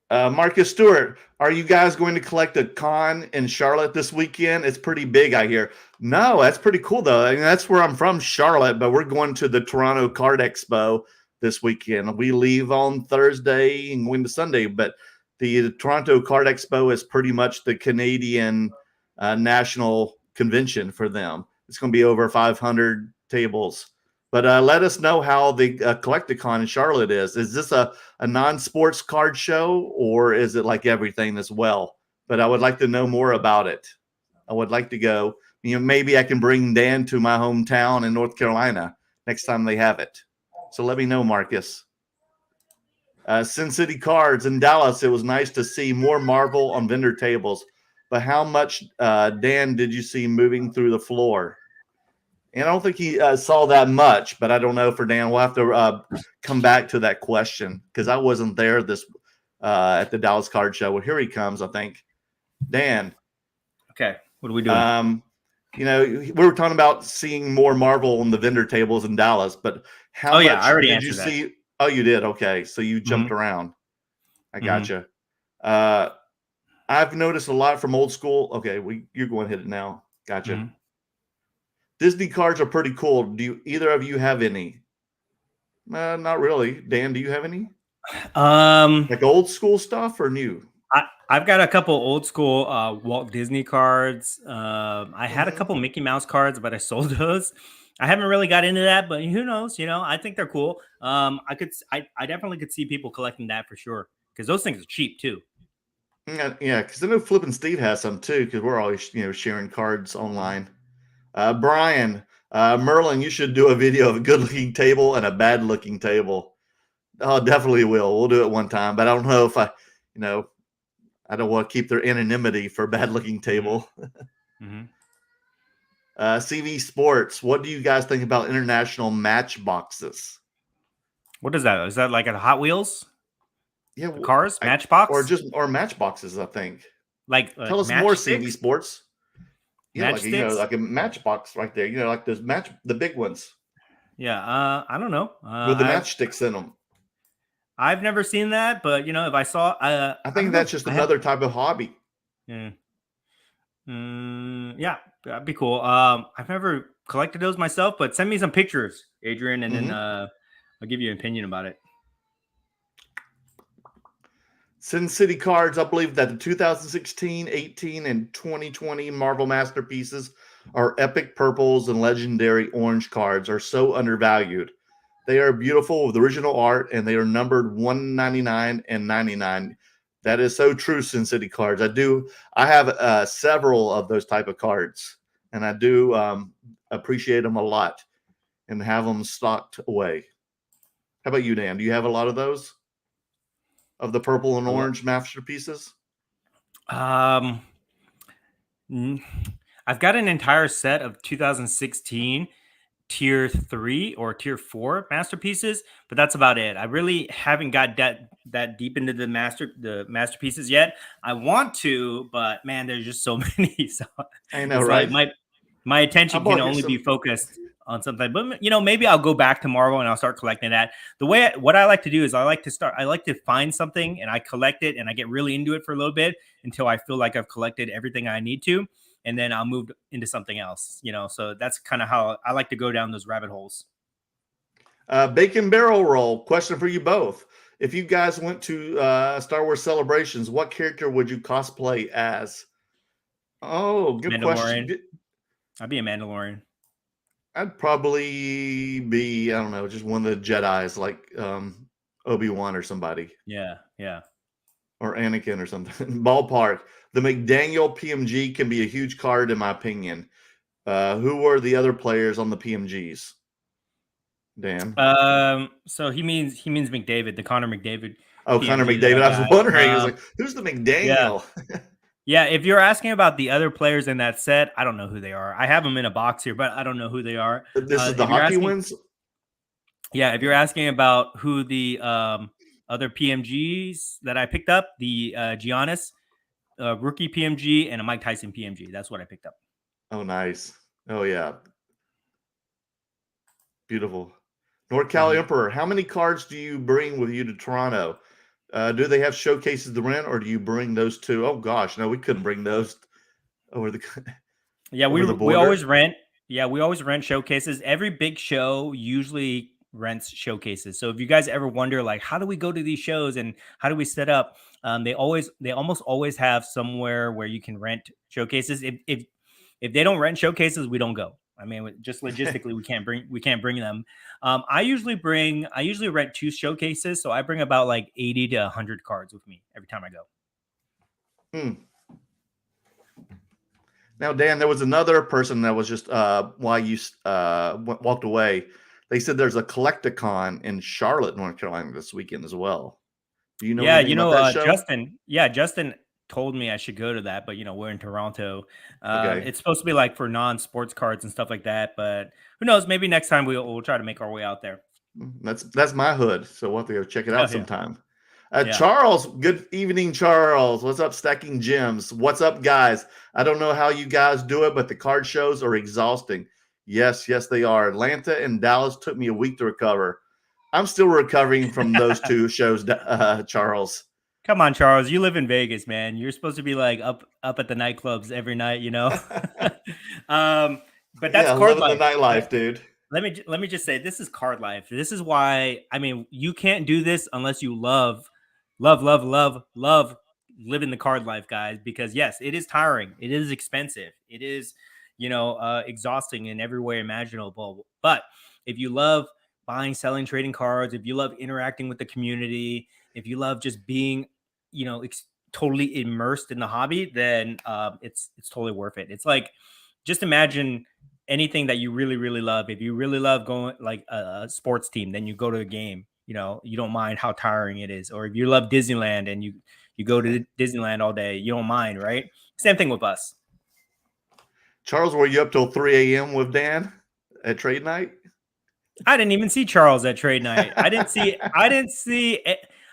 [SPEAKER 1] Marcus Stewart, are you guys going to collect a con in Charlotte this weekend? It's pretty big, I hear. No, that's pretty cool, though. I mean, that's where I'm from, Charlotte, but we're going to the Toronto Card Expo this weekend. We leave on Thursday and go into Sunday, but the Toronto Card Expo is pretty much the Canadian national convention for them. It's going to be over 500 tables. But let us know how the Collecticon in Charlotte is. Is this a non-sports card show, or is it like everything as well? But I would like to know more about it. I would like to go. Maybe I can bring Dan to my hometown in North Carolina next time they have it. So let me know, Marcus. Sin City Cards in Dallas. It was nice to see more Marvel on vendor tables. But how much, Dan, did you see moving through the floor? And I don't think he saw that much, but I don't know for Dan. We'll have to come back to that question because I wasn't there at the Dallas Card Show. Well, here he comes, I think. Dan.
[SPEAKER 2] Okay, what are we doing?
[SPEAKER 1] We were talking about seeing more Marvel on the vendor tables in Dallas, but how much did you see? That. Oh, you did? Okay. So you jumped around. I gotcha. I've noticed a lot from old school. Okay, you're going to hit it now. Gotcha. Disney cards are pretty cool. Do either of you have any? Not really. Dan, do you have any? Like old school stuff or new?
[SPEAKER 2] I've got a couple old school Walt Disney cards. I had a couple Mickey Mouse cards, but I sold those. I haven't really got into that, but who knows? I think they're cool. I definitely could see people collecting that for sure because those things are cheap too.
[SPEAKER 1] Yeah, because I know Flippin' Steve has some too. Because we're always sharing cards online. Brian, Merlin, you should do a video of a good-looking table and a bad-looking table. Oh, definitely will. We'll do it one time, but I don't know if I don't want to keep their anonymity for a bad-looking table. CV Sports, what do you guys think about international matchboxes?
[SPEAKER 2] What is that? Is that like a Hot Wheels?
[SPEAKER 1] Yeah,
[SPEAKER 2] cars, Matchbox,
[SPEAKER 1] or matchboxes. I think. Tell us
[SPEAKER 2] match
[SPEAKER 1] more,
[SPEAKER 2] sticks?
[SPEAKER 1] CV Sports. Yeah,
[SPEAKER 2] Matchsticks?
[SPEAKER 1] like a matchbox right there. Like those the big ones.
[SPEAKER 2] Yeah, I don't know.
[SPEAKER 1] With the matchsticks in them.
[SPEAKER 2] I've never seen that, but if I saw,
[SPEAKER 1] I think that's just another type of hobby.
[SPEAKER 2] Yeah. Yeah, that'd be cool. I've never collected those myself, but send me some pictures, Adrian, and then I'll give you an opinion about it.
[SPEAKER 1] Sin City Cards, I believe that the 2016, 18, and 2020 Marvel Masterpieces are epic purples and legendary orange cards are so undervalued. They are beautiful with original art, and they are numbered 199 and 99. That is so true, Sin City Cards. I have several of those type of cards, and I do appreciate them a lot and have them stocked away. How about you, Dan? Do you have a lot of those? Of the purple and orange masterpieces?
[SPEAKER 2] I've got an entire set of 2016 tier 3 or tier 4 masterpieces, but that's about it. I really haven't got that deep into the masterpieces yet. I want to, but man, there's just so many. So
[SPEAKER 1] I know, right?
[SPEAKER 2] Like my attention can only be focused on something, but maybe I'll go back to Marvel and I'll start collecting that. What I like to do is I like to find something and I collect it and I get really into it for a little bit until I feel like I've collected everything I need to, and then I'll move into something else. So that's kind of how I like to go down those rabbit holes.
[SPEAKER 1] Bacon Barrel Roll, question for you both. If you guys went to Star Wars Celebrations, what character would you cosplay as? Oh, good question.
[SPEAKER 2] I'd be a Mandalorian.
[SPEAKER 1] I'd probably be, I don't know, just one of the Jedis, like Obi-Wan or somebody.
[SPEAKER 2] Yeah.
[SPEAKER 1] Or Anakin or something. Ballpark. The McDaniel PMG can be a huge card, in my opinion. Who were the other players on the PMGs? Dan.
[SPEAKER 2] So he means McDavid, the Connor McDavid.
[SPEAKER 1] Oh, PMG, Connor McDavid. I was wondering. I was like, who's the McDaniel?
[SPEAKER 2] Yeah. Yeah, if you're asking about the other players in that set, I don't know who they are. I have them in a box here, but I don't know who they are.
[SPEAKER 1] This is the hockey ones?
[SPEAKER 2] Yeah, if you're asking about who the other PMGs that I picked up, the Giannis rookie PMG and a Mike Tyson PMG. That's what I picked up.
[SPEAKER 1] Oh, nice. Oh, yeah. Beautiful. NorCal Emperor, how many cards do you bring with you to Toronto? Do they have showcases to rent, or do you bring those too? Oh gosh, no, we couldn't bring those over the.
[SPEAKER 2] Yeah, we always rent. Yeah, we always rent showcases. Every big show usually rents showcases. So if you guys ever wonder, like, how do we go to these shows and how do we set up? They almost always have somewhere where you can rent showcases. If they don't rent showcases, we don't go. I mean, just logistically, we can't bring them. I usually rent 2 showcases, so I bring about like 80 to 100 cards with me every time I go.
[SPEAKER 1] Hmm. Now, Dan, there was another person that was just while you walked away. They said there's a Collecticon in Charlotte, North Carolina this weekend as well. Do you know
[SPEAKER 2] Yeah,
[SPEAKER 1] anything about that show?
[SPEAKER 2] Justin. Yeah, Justin told me I should go to that, but we're in Toronto.
[SPEAKER 1] Okay.
[SPEAKER 2] It's supposed to be like for non-sports cards and stuff like that, but who knows? Maybe next time we'll try to make our way out there.
[SPEAKER 1] That's my hood, so we'll have to go check it
[SPEAKER 2] Oh
[SPEAKER 1] out
[SPEAKER 2] yeah,
[SPEAKER 1] sometime.
[SPEAKER 2] yeah.
[SPEAKER 1] Charles, good evening, Charles. What's up, Stacking Gems? What's up, guys? I don't know how you guys do it, but the card shows are exhausting. Yes, yes, they are. Atlanta and Dallas took me a week to recover. I'm still recovering from those two shows, Charles.
[SPEAKER 2] Come on, Charles. You live in Vegas, man. You're supposed to be like up at the nightclubs every night, but that's
[SPEAKER 1] Yeah,
[SPEAKER 2] card
[SPEAKER 1] living the
[SPEAKER 2] life.
[SPEAKER 1] nightlife, dude.
[SPEAKER 2] Let me just say this is card life. This is why you can't do this unless you love living the card life, guys, because yes, it is tiring. It is expensive. It is, exhausting in every way imaginable. But if you love buying, selling, trading cards, if you love interacting with the community, if you love just being, totally immersed in the hobby, then it's totally worth it. It's like, just imagine anything that you really really love. If you really love going like a sports team, then you go to a game. You don't mind how tiring it is. Or if you love Disneyland and you go to Disneyland all day, you don't mind, right? Same thing with us.
[SPEAKER 1] Charles, were you up till 3 a.m. with Dan at trade night?
[SPEAKER 2] I didn't even see Charles at trade night. I didn't see.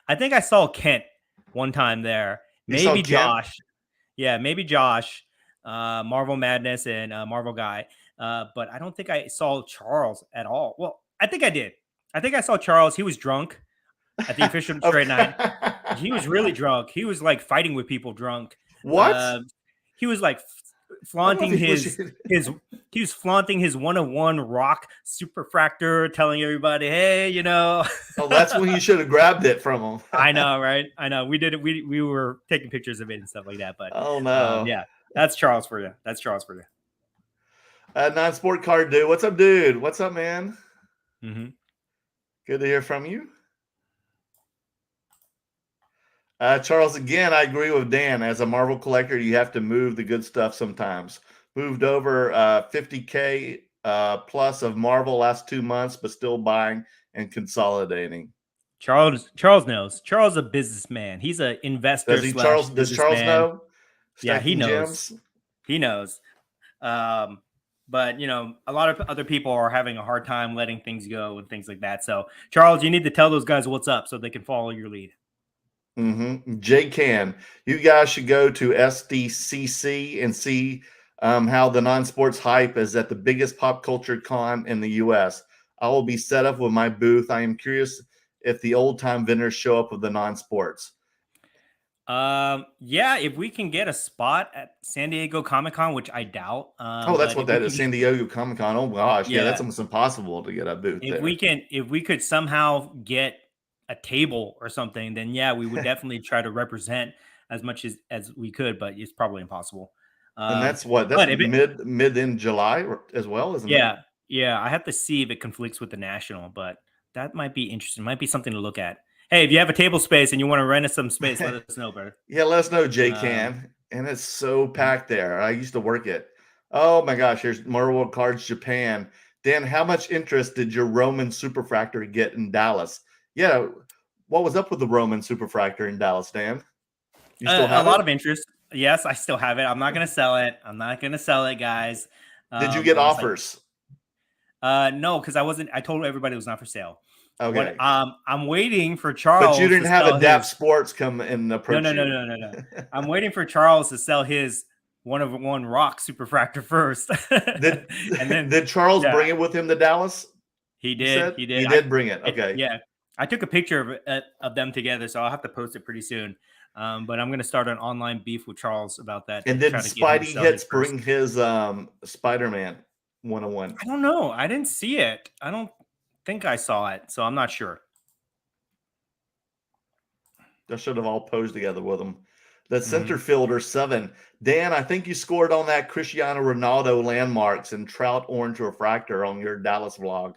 [SPEAKER 2] I think I saw Kent one time there.
[SPEAKER 1] You saw
[SPEAKER 2] Maybe
[SPEAKER 1] Kent?
[SPEAKER 2] Josh. Yeah, maybe Josh, Marvel Madness, and Marvel Guy. But I don't think I saw Charles at all. Well, I think I did. I think I saw Charles. He was drunk at the official trade night. He was really drunk. He was like fighting with people drunk.
[SPEAKER 1] What?
[SPEAKER 2] He was like
[SPEAKER 1] I don't know
[SPEAKER 2] flaunting
[SPEAKER 1] if he was.
[SPEAKER 2] his he was flaunting his 101 rock superfractor, telling everybody, hey,
[SPEAKER 1] Oh, that's when you should have grabbed it from him.
[SPEAKER 2] I know, right? I know. We did it. We were taking pictures of it and stuff like that. But
[SPEAKER 1] Oh no.
[SPEAKER 2] yeah, that's Charles for you. That's Charles for you.
[SPEAKER 1] Non-sport card dude. What's up, dude? What's up, man?
[SPEAKER 2] Mm-hmm.
[SPEAKER 1] Good to hear from you. Charles, again, I agree with Dan. As a Marvel collector, you have to move the good stuff sometimes. Moved over 50K plus of Marvel last 2 months, but still buying and consolidating.
[SPEAKER 2] Charles knows. Charles is a businessman. He's an investor
[SPEAKER 1] Does he,
[SPEAKER 2] slash
[SPEAKER 1] Charles? Does Charles
[SPEAKER 2] businessman.
[SPEAKER 1] know?
[SPEAKER 2] Yeah, he
[SPEAKER 1] Stacking
[SPEAKER 2] knows.
[SPEAKER 1] gems.
[SPEAKER 2] He knows. But a lot of other people are having a hard time letting things go and things like that. So Charles, you need to tell those guys what's up so they can follow your lead.
[SPEAKER 1] Mm-hmm. J Can, you guys should go to SDCC and see how the non-sports hype is at the biggest pop culture con in the U.S. I will be set up with my booth. I am curious if the old-time vendors show up with the non-sports.
[SPEAKER 2] Yeah, if we can get a spot at San Diego Comic-Con, which I doubt.
[SPEAKER 1] Oh, that's what that is, San Diego Comic-Con. Oh gosh, yeah, that's almost impossible to get a booth there.
[SPEAKER 2] If we could somehow get a table or something, then yeah, we would definitely try to represent as much as we could, but it's probably impossible.
[SPEAKER 1] And that's mid in July as well, isn't it?
[SPEAKER 2] Yeah. I have to see if it conflicts with the national, but that might be interesting. Might be something to look at. Hey, if you have a table space and you want to rent us some space, let us know, brother.
[SPEAKER 1] Yeah, let us know, J Can. And it's so packed there. I used to work it. Oh my gosh, here's Marvel Cards Japan. Dan, how much interest did your Roman Superfractor get in Dallas? Yeah, what was up with the Roman Superfractor in Dallas, Dan?
[SPEAKER 2] You still have a lot of interest. Yes, I still have it. I'm not going to sell it. Guys.
[SPEAKER 1] Did you get offers?
[SPEAKER 2] No, because I told everybody it was not for sale.
[SPEAKER 1] Okay.
[SPEAKER 2] I'm waiting for Charles.
[SPEAKER 1] But you didn't have Adapt Sports come and approach you.
[SPEAKER 2] No. I'm waiting for Charles to sell his 101 rock superfractor first.
[SPEAKER 1] Did Charles bring it with him to Dallas?
[SPEAKER 2] He did.
[SPEAKER 1] He did bring it. Okay.
[SPEAKER 2] Yeah. I took a picture of them together, so I'll have to post it pretty soon. But I'm going to start an online beef with Charles about that.
[SPEAKER 1] And did Spidey Hits bring his Spider-Man 101?
[SPEAKER 2] I don't know. I didn't see it. I don't think I saw it, so I'm not sure.
[SPEAKER 1] They should have all posed together with them. the center fielder 7. Dan, I think you scored on that Cristiano Ronaldo landmarks and Trout Orange Refractor on your Dallas vlog.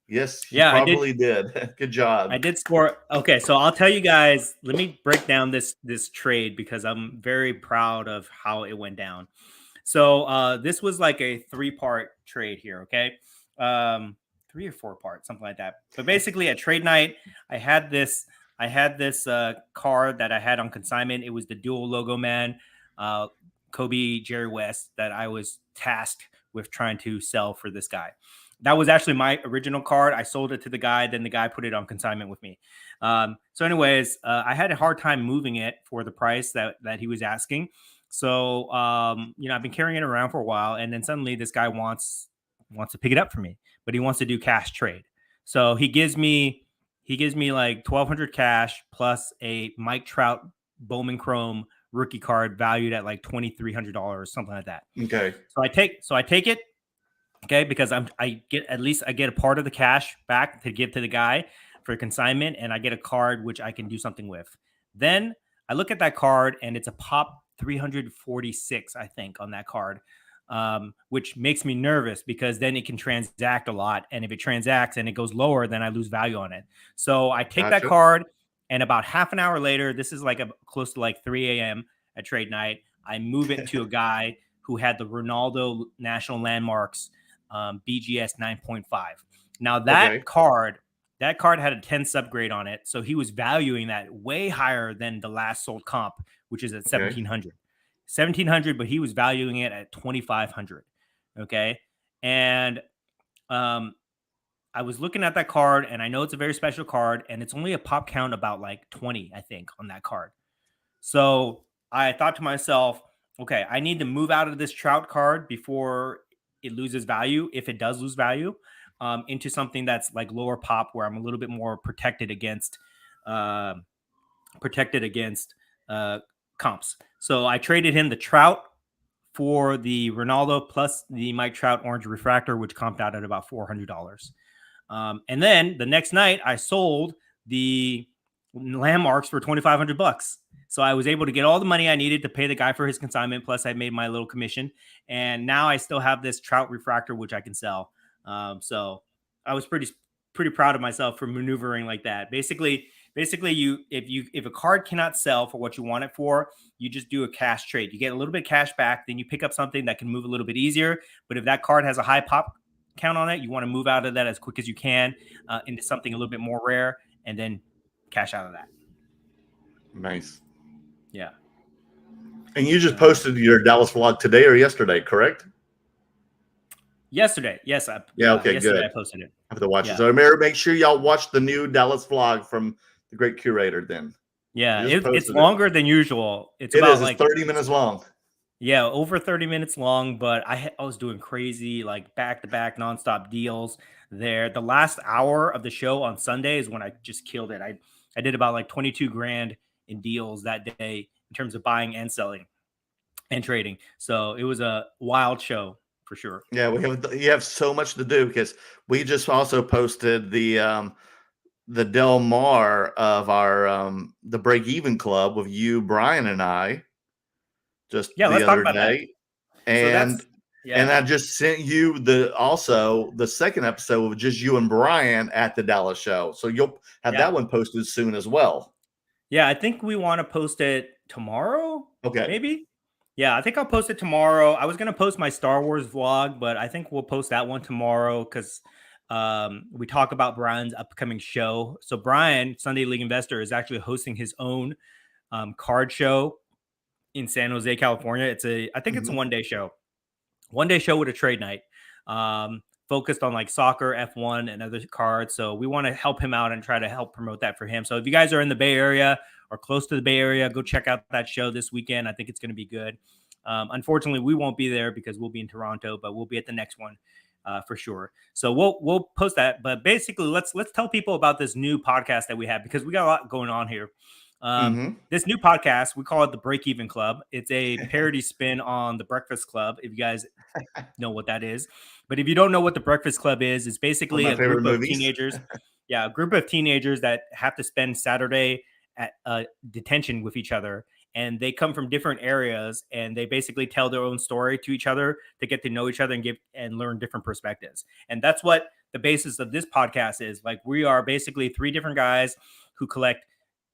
[SPEAKER 1] Yes, you
[SPEAKER 2] Yeah, I did.
[SPEAKER 1] probably did. Good job.
[SPEAKER 2] I did score. Okay, so I'll tell you guys. Let me break down this trade because I'm very proud of how it went down. So this was like a 3-part trade here. Okay, 3 or 4 parts, something like that. But basically, at trade night, I had this. I had this card that I had on consignment. It was the dual logo man, uh, Kobe Jerry West, that I was tasked with trying to sell for this guy. That was actually my original card. I sold it to the guy. Then the guy put it on consignment with me. So, anyways, I had a hard time moving it for the price that he was asking. So, I've been carrying it around for a while, and then suddenly this guy wants to pick it up for me, but he wants to do cash trade. So he gives me like 1,200 cash plus a Mike Trout Bowman Chrome rookie card valued at like $2,300, something like that.
[SPEAKER 1] Okay.
[SPEAKER 2] So I take it. Okay, because I get a part of the cash back to give to the guy for consignment, and I get a card which I can do something with. Then I look at that card, and it's a pop 346, I think, on that card, which makes me nervous because then it can transact a lot, and if it transacts and it goes lower, then I lose value on it. So I take that card, and about half an hour later, this is like close to like 3 a.m. at trade night, I move it to a guy who had the Ronaldo National Landmarks BGS 9.5. Now that card had a 10 subgrade on it, so he was valuing that way higher than the last sold comp, which is at 1,700, but he was valuing it at 2,500. Okay, and I was looking at that card, and I know it's a very special card, and it's only a pop count about like 20, I think, on that card. So I thought to myself, okay, I need to move out of this Trout card before it loses value, if it does lose value, into something that's like lower pop, where I'm a little bit more protected against comps. So I traded him the Trout for the Ronaldo plus the Mike Trout Orange Refractor, which comped out at about $400. And then the next night, I sold the landmarks for $2,500. So I was able to get all the money I needed to pay the guy for his consignment. Plus, I made my little commission, and now I still have this Trout refractor which I can sell. So I was pretty proud of myself for maneuvering like that. Basically, if a card cannot sell for what you want it for, you just do a cash trade. You get a little bit of cash back, then you pick up something that can move a little bit easier. But if that card has a high pop count on it, you want to move out of that as quick as you can into something a little bit more rare, and then cash out of that.
[SPEAKER 1] Nice.
[SPEAKER 2] Yeah.
[SPEAKER 1] And you just posted your Dallas vlog today or yesterday, correct?
[SPEAKER 2] Yesterday. Yes.
[SPEAKER 1] Okay,
[SPEAKER 2] yesterday
[SPEAKER 1] good.
[SPEAKER 2] I posted it.
[SPEAKER 1] I have to watch it. So make sure y'all watch the new Dallas vlog from the great curator then.
[SPEAKER 2] Yeah, it's longer than usual. It's
[SPEAKER 1] 30 minutes long.
[SPEAKER 2] Yeah, over 30 minutes long, but I was doing crazy, like back-to-back nonstop deals there. The last hour of the show on Sunday is when I just killed it. I did about like 22 grand in deals that day in terms of buying and selling and trading. So it was a wild show for sure.
[SPEAKER 1] Yeah, you have so much to do because we just also posted the Del Mar of our the Break Even Club with you, Brian, and I just the other day. And and I just sent you the second episode with just you and Brian at the Dallas show. So you'll have that one posted soon as well.
[SPEAKER 2] Yeah, I think we want to post it tomorrow.
[SPEAKER 1] Okay.
[SPEAKER 2] Maybe. Yeah, I think I'll post it tomorrow. I was going to post my Star Wars vlog, but I think we'll post that one tomorrow because we talk about Brian's upcoming show. So Brian, Sunday League Investor, is actually hosting his own card show in San Jose, California. I think it's a one-day show with a trade night, focused on like soccer, F1, and other cards. So we want to help him out and try to help promote that for him. So if you guys are in the Bay Area or close to the Bay Area, go check out that show this weekend. I think it's going to be good. Unfortunately, we won't be there because we'll be in Toronto, but we'll be at the next one for sure. So we'll post that. But basically, let's tell people about this new podcast that we have because we got a lot going on here. This new podcast, we call it the Break Even Club. It's a parody spin on the Breakfast Club, if you guys know what that is. But if you don't know what the Breakfast Club is, it's basically a group of teenagers. Yeah, a group of teenagers that have to spend Saturday at detention with each other. and they come from different areas, and they basically tell their own story to each other to get to know each other and give and learn different perspectives. And that's what the basis of this podcast is. Like, we are basically three different guys who collect,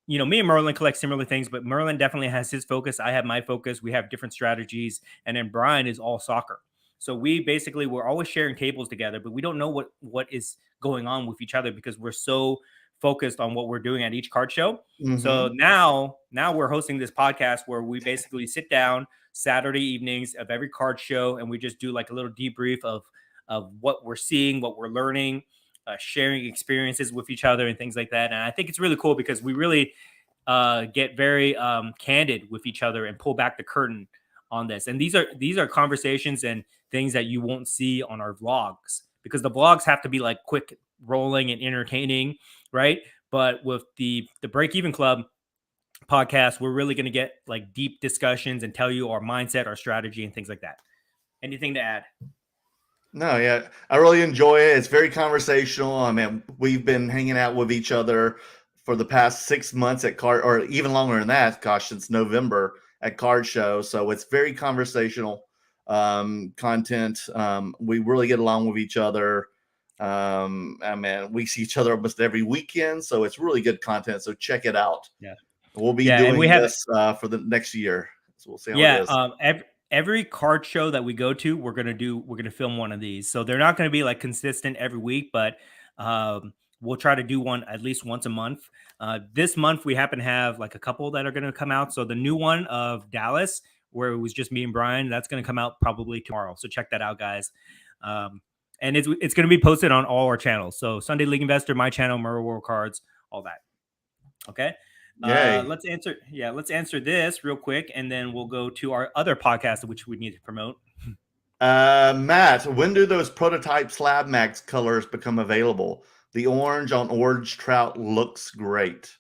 [SPEAKER 2] me and Merlin collect similar things, but Merlin definitely has his focus. I have my focus. We have different strategies. And then Brian is all soccer. So we're always sharing tables together, but we don't know what is going on with each other because we're so focused on what we're doing at each card show. So
[SPEAKER 1] Mm-hmm.
[SPEAKER 2] now we're hosting this podcast where we basically sit down Saturday evenings of every card show, and we just do like a little debrief of what we're seeing, what we're learning, sharing experiences with each other and things like that. And I think it's really cool because we really get very candid with each other and pull back the curtain on this. And these are conversations and things that you won't see on our vlogs, because the vlogs have to be like quick rolling and entertaining, right? But with the Break Even Club podcast, we're really going to get like deep discussions and tell you our mindset, our strategy, and things like that. Anything to add?
[SPEAKER 1] No, yeah, I really enjoy it. It's very conversational. I mean, we've been hanging out with each other for the past 6 months at card, or even longer than that. Gosh, since November at card show. So it's very conversational content. We really get along with each other. I mean, we see each other almost every weekend, so it's really good content. So check it out.
[SPEAKER 2] Yeah.
[SPEAKER 1] We'll be
[SPEAKER 2] Yeah. And we
[SPEAKER 1] doing
[SPEAKER 2] have,
[SPEAKER 1] this for the next year. So we'll see how it
[SPEAKER 2] yeah.
[SPEAKER 1] is.
[SPEAKER 2] Every card show that we go to, we're gonna film one of these. So they're not gonna be like consistent every week, but we'll try to do one at least once a month. This month we happen to have like a couple that are gonna come out. So the new one of Dallas, where it was just me and Brian, that's gonna come out probably tomorrow. So check that out, guys. And it's gonna be posted on all our channels. So Sunday League Investor, my channel, Murrow World Cards, all that. Okay.
[SPEAKER 1] Yay.
[SPEAKER 2] Let's answer this real quick, and then we'll go to our other podcast, which we need to promote.
[SPEAKER 1] Matt, when do those prototype Slab Max colors become available? The orange on Orange Trout looks great.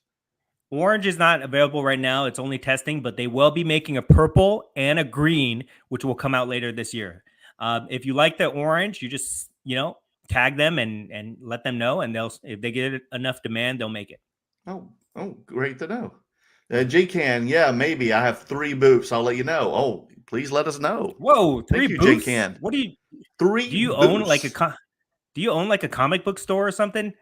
[SPEAKER 2] Orange is not available right now. It's only testing, but they will be making a purple and a green, which will come out later this year. If you like the orange, you just, tag them and let them know. And if they get enough demand, they'll make it.
[SPEAKER 1] Oh, great to know. J-Can, yeah, maybe. I have 3 booths. I'll let you know. Oh, please let us know.
[SPEAKER 2] Whoa, 3
[SPEAKER 1] Thank you,
[SPEAKER 2] booths?
[SPEAKER 1] J-Can.
[SPEAKER 2] What do
[SPEAKER 1] 3
[SPEAKER 2] you own like
[SPEAKER 1] booths.
[SPEAKER 2] do you own like a comic book store or something?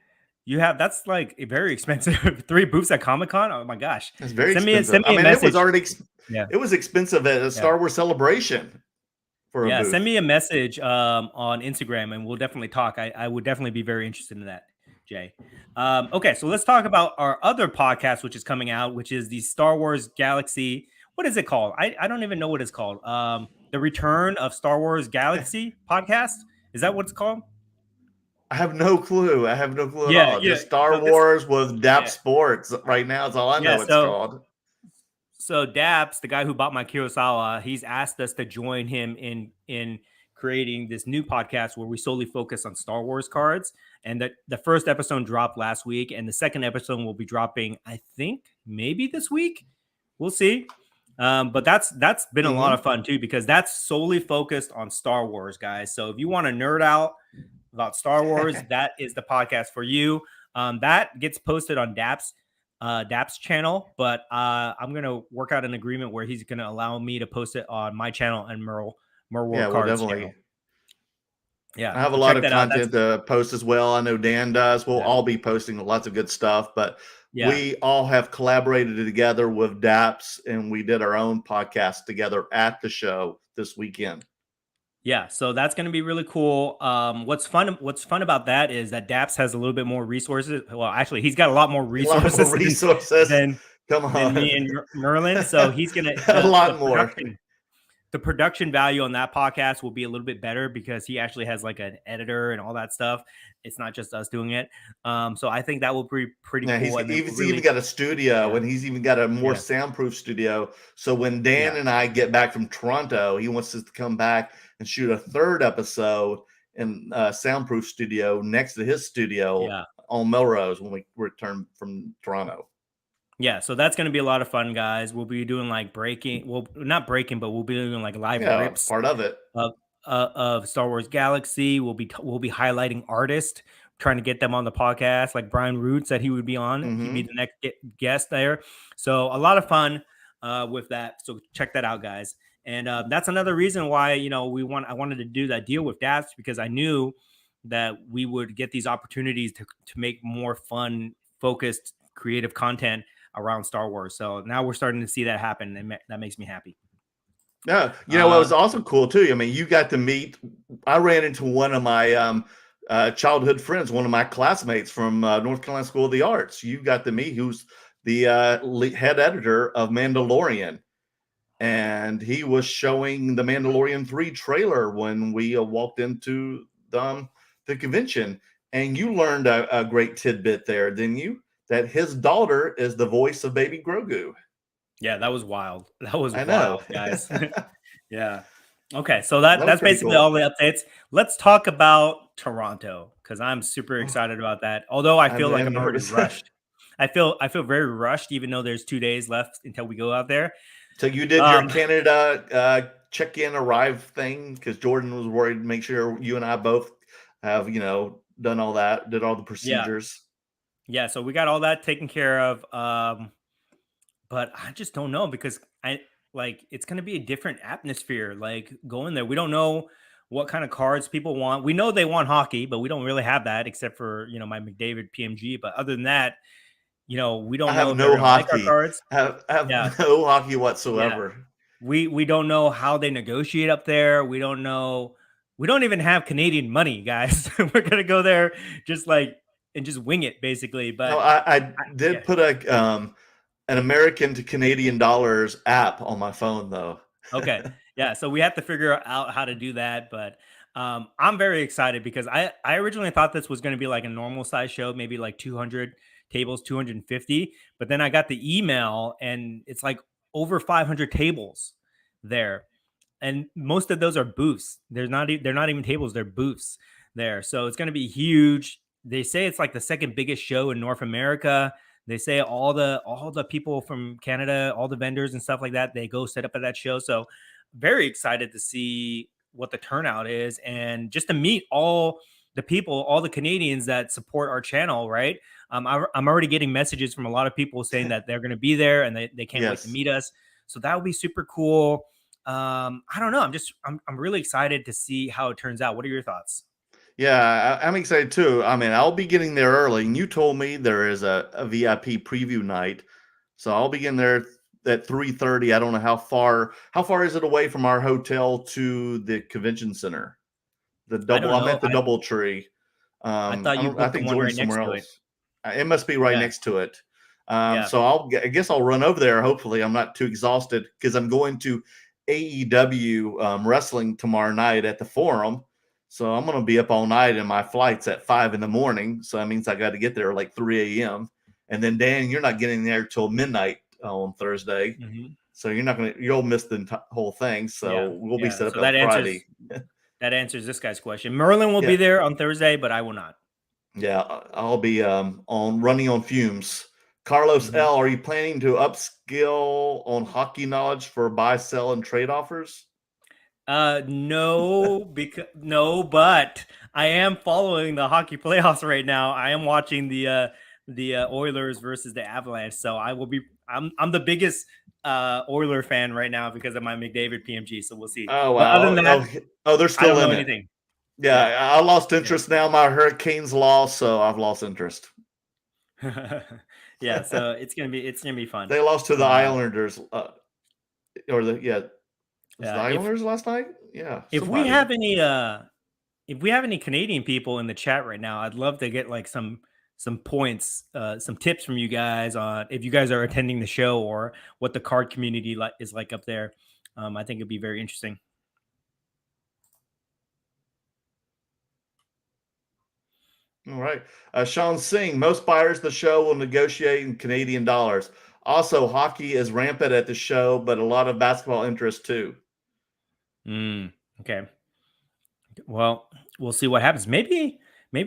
[SPEAKER 2] That's like very expensive. 3 booths at Comic-Con? Oh my gosh.
[SPEAKER 1] It's very
[SPEAKER 2] Send me
[SPEAKER 1] expensive. I
[SPEAKER 2] a
[SPEAKER 1] mean, it was
[SPEAKER 2] message.
[SPEAKER 1] already
[SPEAKER 2] Yeah.
[SPEAKER 1] it was expensive at a
[SPEAKER 2] Yeah.
[SPEAKER 1] Star Wars Celebration for a
[SPEAKER 2] Yeah,
[SPEAKER 1] booth.
[SPEAKER 2] send me a message on Instagram and we'll definitely talk. I would definitely be very interested in that, Jay. Okay, so let's talk about our other podcast, which is coming out, which is the Star Wars Galaxy. What is it called? I don't even know what it's called. The Return of Star Wars Galaxy podcast. Is that what it's called?
[SPEAKER 1] I have no clue. I have no clue at
[SPEAKER 2] Yeah,
[SPEAKER 1] all.
[SPEAKER 2] yeah.
[SPEAKER 1] Just Star
[SPEAKER 2] So this,
[SPEAKER 1] Wars with DAP
[SPEAKER 2] yeah,
[SPEAKER 1] Sports right now is all I
[SPEAKER 2] yeah.
[SPEAKER 1] know it's called.
[SPEAKER 2] So Daps, the guy who bought my Kurosawa, he's asked us to join him in creating this new podcast where we solely focus on Star Wars cards. And the first episode dropped last week, and the second episode will be dropping, I think, maybe this week. We'll see. But that's been a lot of fun too, because that's solely focused on Star Wars, guys. So if you want to nerd out about Star Wars, that is the podcast for you. That gets posted on Dap's channel, but I'm gonna work out an agreement where he's gonna allow me to post it on my channel and Merle
[SPEAKER 1] Yeah,
[SPEAKER 2] World
[SPEAKER 1] well,
[SPEAKER 2] Cards
[SPEAKER 1] definitely.
[SPEAKER 2] channel. Yeah,
[SPEAKER 1] I have a
[SPEAKER 2] so
[SPEAKER 1] lot
[SPEAKER 2] check
[SPEAKER 1] of
[SPEAKER 2] that out. That's
[SPEAKER 1] content to post as well. I know Dan does. We'll
[SPEAKER 2] yeah,
[SPEAKER 1] all be posting lots of good stuff, but
[SPEAKER 2] yeah,
[SPEAKER 1] we all have collaborated together with DAPS and we did our own podcast together at the show this weekend.
[SPEAKER 2] yeah. So that's gonna be really cool. What's fun about that is that Daps has a little bit more resources. Well, actually, he's got a lot more
[SPEAKER 1] A lot more
[SPEAKER 2] resources
[SPEAKER 1] resources.
[SPEAKER 2] than
[SPEAKER 1] Come
[SPEAKER 2] than me
[SPEAKER 1] on.
[SPEAKER 2] and Merlin. So he's gonna
[SPEAKER 1] A lot more.
[SPEAKER 2] The production value on that podcast will be a little bit better because he actually has like an editor and all that stuff. It's not just us doing it. So I think that will be pretty
[SPEAKER 1] Yeah,
[SPEAKER 2] cool.
[SPEAKER 1] he's even got a studio,
[SPEAKER 2] yeah,
[SPEAKER 1] and he's even got a more
[SPEAKER 2] yeah,
[SPEAKER 1] soundproof studio. So when Dan
[SPEAKER 2] yeah,
[SPEAKER 1] and I get back from Toronto, he wants us to come back and shoot a 3rd episode in a soundproof studio next to his studio
[SPEAKER 2] yeah.
[SPEAKER 1] on Melrose when we return from Toronto.
[SPEAKER 2] Yeah, so that's going to be a lot of fun, guys. We'll be doing like breaking, well, not breaking, but we'll be doing like live rips
[SPEAKER 1] Part of it.
[SPEAKER 2] of Star Wars Galaxy. We'll be highlighting artists, trying to get them on the podcast, like Brian Roots that he would be on. He'd be the next guest there. So a lot of fun. with that. So check that out, guys. And that's another reason why I wanted to do that deal with Daps, because I knew that we would get these opportunities to make more fun, focused, creative content around Star Wars. So now we're starting to see that happen, and that makes me happy.
[SPEAKER 1] Yeah, what was
[SPEAKER 2] Uh,
[SPEAKER 1] also cool too. I mean, you got to meet. I ran into one of my childhood friends, one of my classmates from North Carolina School of the Arts. You got to meet who's the head editor of Mandalorian, and he was showing the Mandalorian 3 trailer when we walked into the convention. And you learned a great tidbit there, didn't you? That his daughter is the voice of Baby Grogu.
[SPEAKER 2] yeah, that was wild. That was
[SPEAKER 1] I know.
[SPEAKER 2] wild, guys. Yeah. Okay, so
[SPEAKER 1] That was
[SPEAKER 2] that's
[SPEAKER 1] pretty
[SPEAKER 2] basically all
[SPEAKER 1] cool.
[SPEAKER 2] the updates. Let's talk about Toronto, because I'm super
[SPEAKER 1] Oh,
[SPEAKER 2] excited about that. Although I
[SPEAKER 1] I
[SPEAKER 2] feel like
[SPEAKER 1] haven't
[SPEAKER 2] I'm
[SPEAKER 1] heard
[SPEAKER 2] already
[SPEAKER 1] of.
[SPEAKER 2] rushed. I feel very rushed, even though there's 2 days left until we go out there.
[SPEAKER 1] So you did your
[SPEAKER 2] Um,
[SPEAKER 1] Canada check-in arrive thing because Jordan was worried to make sure you and I both have done all that, did all the
[SPEAKER 2] yeah,
[SPEAKER 1] procedures.
[SPEAKER 2] yeah. So we got all that taken care of. But I just don't know, because it's gonna be a different atmosphere. Like, going there, we don't know what kind of cards people want. We know they want hockey, but we don't really have that, except for my McDavid PMG. But other than that, we
[SPEAKER 1] I
[SPEAKER 2] don't know
[SPEAKER 1] have
[SPEAKER 2] if they're
[SPEAKER 1] no
[SPEAKER 2] gonna like our
[SPEAKER 1] hockey.
[SPEAKER 2] cards. Yeah,
[SPEAKER 1] I have no hockey
[SPEAKER 2] yeah.
[SPEAKER 1] whatsoever.
[SPEAKER 2] We don't know how they negotiate up there. We don't know. We don't even have Canadian money, guys. We're gonna go there just and just wing it, basically.
[SPEAKER 1] No,
[SPEAKER 2] But
[SPEAKER 1] I
[SPEAKER 2] yeah.
[SPEAKER 1] did put a an American to Canadian dollars app on my phone though.
[SPEAKER 2] Okay. Yeah. So we have to figure out how to do that. But I'm very excited, because I originally thought this was going to be like a normal size show, maybe like 200 tables, 250. But then I got the email, and it's like over 500 tables there, and most of those are booths. They're not even tables, they're booths there. So it's going to be huge. They say it's like the second biggest show in North America. They say all the people from Canada, all the vendors and stuff like that, they go set up at that show. So very excited to see what the turnout is, and just to meet all the people, all the Canadians that support our channel, right? I'm already getting messages from a lot of people saying that they're going to be there, and they can't wait to
[SPEAKER 1] Yes.
[SPEAKER 2] meet us. So that would be super cool. I don't know. I'm really excited to see how it turns out. What are your thoughts?
[SPEAKER 1] Yeah, I'm excited too. I mean, I'll be getting there early, and you told me there is a VIP preview night, so I'll be getting there at 3:30. I don't know how far is it away from our hotel to the convention center? The
[SPEAKER 2] I
[SPEAKER 1] double.
[SPEAKER 2] don't
[SPEAKER 1] I'm
[SPEAKER 2] know.
[SPEAKER 1] at the DoubleTree.
[SPEAKER 2] I thought
[SPEAKER 1] I
[SPEAKER 2] you
[SPEAKER 1] don't. I
[SPEAKER 2] booked the
[SPEAKER 1] think
[SPEAKER 2] one right
[SPEAKER 1] Jordan's
[SPEAKER 2] next
[SPEAKER 1] somewhere
[SPEAKER 2] to it.
[SPEAKER 1] else. It must be right
[SPEAKER 2] Yeah,
[SPEAKER 1] next to it.
[SPEAKER 2] yeah.
[SPEAKER 1] So I guess I'll run over there. Hopefully, I'm not too exhausted because I'm going to AEW wrestling tomorrow night at the Forum. So I'm going to be up all night, and my flight's at 5 in the morning. So that means I got to get there like 3 a.m. And then Dan, you're not getting there till midnight on Thursday.
[SPEAKER 2] Hmm.
[SPEAKER 1] So you'll miss the whole thing.
[SPEAKER 2] Yeah,
[SPEAKER 1] So we'll be
[SPEAKER 2] yeah.
[SPEAKER 1] set up
[SPEAKER 2] So
[SPEAKER 1] on Friday.
[SPEAKER 2] that answers this guy's question. Merlin will be
[SPEAKER 1] Yeah.
[SPEAKER 2] there on Thursday, but I will not.
[SPEAKER 1] Yeah, I'll be on running on fumes. Carlos
[SPEAKER 2] Mhm.
[SPEAKER 1] L, are you planning to upskill on hockey knowledge for buy, sell, and trade offers?
[SPEAKER 2] No, but I am following the hockey playoffs right now. I am watching the Oilers versus the Avalanche. So I will be. I'm the biggest Oiler fan right now because of my McDavid PMG. So we'll see.
[SPEAKER 1] Oh
[SPEAKER 2] But other
[SPEAKER 1] wow!
[SPEAKER 2] than that,
[SPEAKER 1] Oh, they're
[SPEAKER 2] I don't
[SPEAKER 1] still
[SPEAKER 2] know
[SPEAKER 1] in it.
[SPEAKER 2] anything.
[SPEAKER 1] Yeah,
[SPEAKER 2] Yeah,
[SPEAKER 1] I lost interest now. My Hurricanes lost, so I've lost interest.
[SPEAKER 2] yeah, yeah. So it's gonna be fun.
[SPEAKER 1] They lost to the
[SPEAKER 2] Um,
[SPEAKER 1] Islanders, or was it the
[SPEAKER 2] yeah. If
[SPEAKER 1] Islanders last night? Yeah,
[SPEAKER 2] if we
[SPEAKER 1] somebody.
[SPEAKER 2] have any if we have any Canadian people in the chat right now, I'd love to get like some points, some tips from you guys on if you guys are attending the show, or what the card community is like up there. I think it'd be very interesting.
[SPEAKER 1] All right. Sean Singh, most buyers of the show will negotiate in Canadian dollars. Also, hockey is rampant at the show, but a lot of basketball interest too.
[SPEAKER 2] Okay. Well, we'll see what happens. Maybe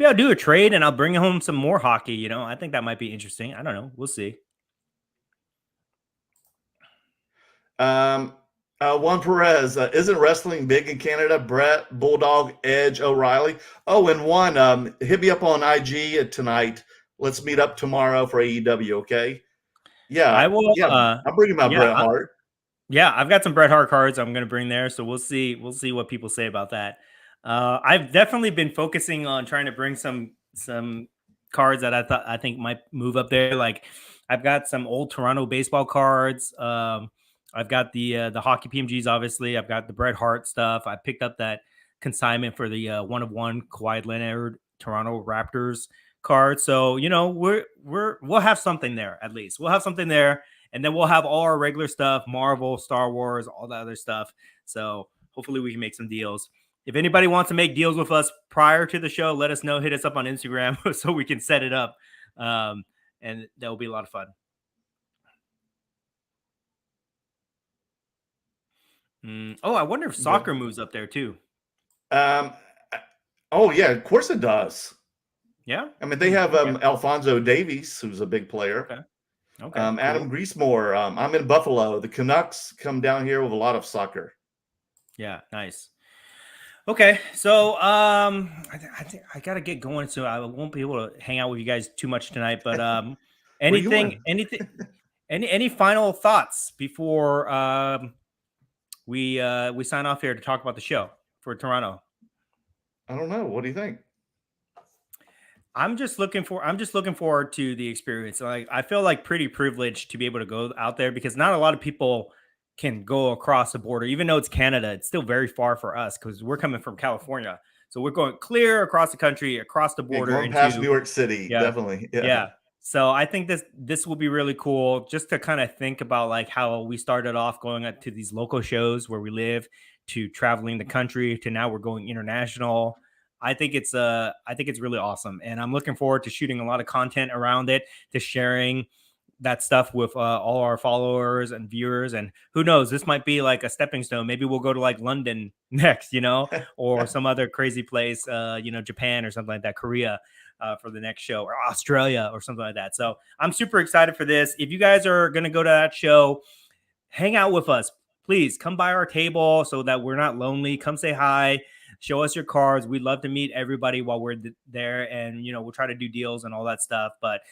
[SPEAKER 2] I'll do a trade and I'll bring home some more hockey. I think that might be interesting. I don't know. We'll see.
[SPEAKER 1] Um, Juan Perez, isn't wrestling big in Canada? Brett, Bulldog, Edge, O'Reilly. Oh, and one, hit me up on IG tonight. Let's meet up tomorrow for AEW, okay?
[SPEAKER 2] I will.
[SPEAKER 1] Yeah. I'm bringing my
[SPEAKER 2] Yeah,
[SPEAKER 1] Bret Hart.
[SPEAKER 2] yeah, I've got some Bret Hart cards I'm gonna bring there, so we'll see. We'll see what people say about that. I've definitely been focusing on trying to bring some cards that I think might move up there. Like I've got some old Toronto baseball cards. I've got the hockey PMGs. Obviously, I've got the Bret Hart stuff. I picked up that consignment for the 1 of 1 Kawhi Leonard Toronto Raptors card. So we'll have something there at least. We'll have something there, and then we'll have all our regular stuff, Marvel, Star Wars, all that other stuff. So hopefully we can make some deals. If anybody wants to make deals with us prior to the show, let us know. Hit us up on Instagram so we can set it up. And that will be a lot of fun. Oh, I wonder if soccer moves up there too.
[SPEAKER 1] Oh yeah, of course it does.
[SPEAKER 2] Yeah.
[SPEAKER 1] I mean, they have Alphonso Davies, who's a big player.
[SPEAKER 2] Okay.
[SPEAKER 1] Adam Greasemore. I'm in Buffalo. The Canucks come down here with a lot of soccer.
[SPEAKER 2] Yeah, nice. Okay, so I gotta get going, so I won't be able to hang out with you guys too much tonight. But anything, any final thoughts before we sign off here to talk about the show for Toronto?
[SPEAKER 1] I don't know. What do you think?
[SPEAKER 2] I'm just looking forward to the experience. Like I feel like pretty privileged to be able to go out there because not a lot of people can go across the border, even though it's Canada. It's still very far for us because we're coming from California, so we're going clear across the country, across the border,
[SPEAKER 1] going past New York City,
[SPEAKER 2] yeah,
[SPEAKER 1] definitely.
[SPEAKER 2] yeah. So I think this will be really cool, just to kind of think about like how we started off going up to these local shows where we live, to traveling the country, to now we're going international. I think it's really awesome, and I'm looking forward to shooting a lot of content around it, to sharing that stuff with all our followers and viewers. And who knows, this might be like a stepping stone. Maybe we'll go to like London next, or some other crazy place, Japan or something like that, Korea, for the next show, or Australia or something like that. So I'm super excited for this. If you guys are going to go to that show, hang out with us. Please come by our table so that we're not lonely. Come say hi. Show us your cards. We'd love to meet everybody while we're there, and we'll try to do deals and all that stuff. But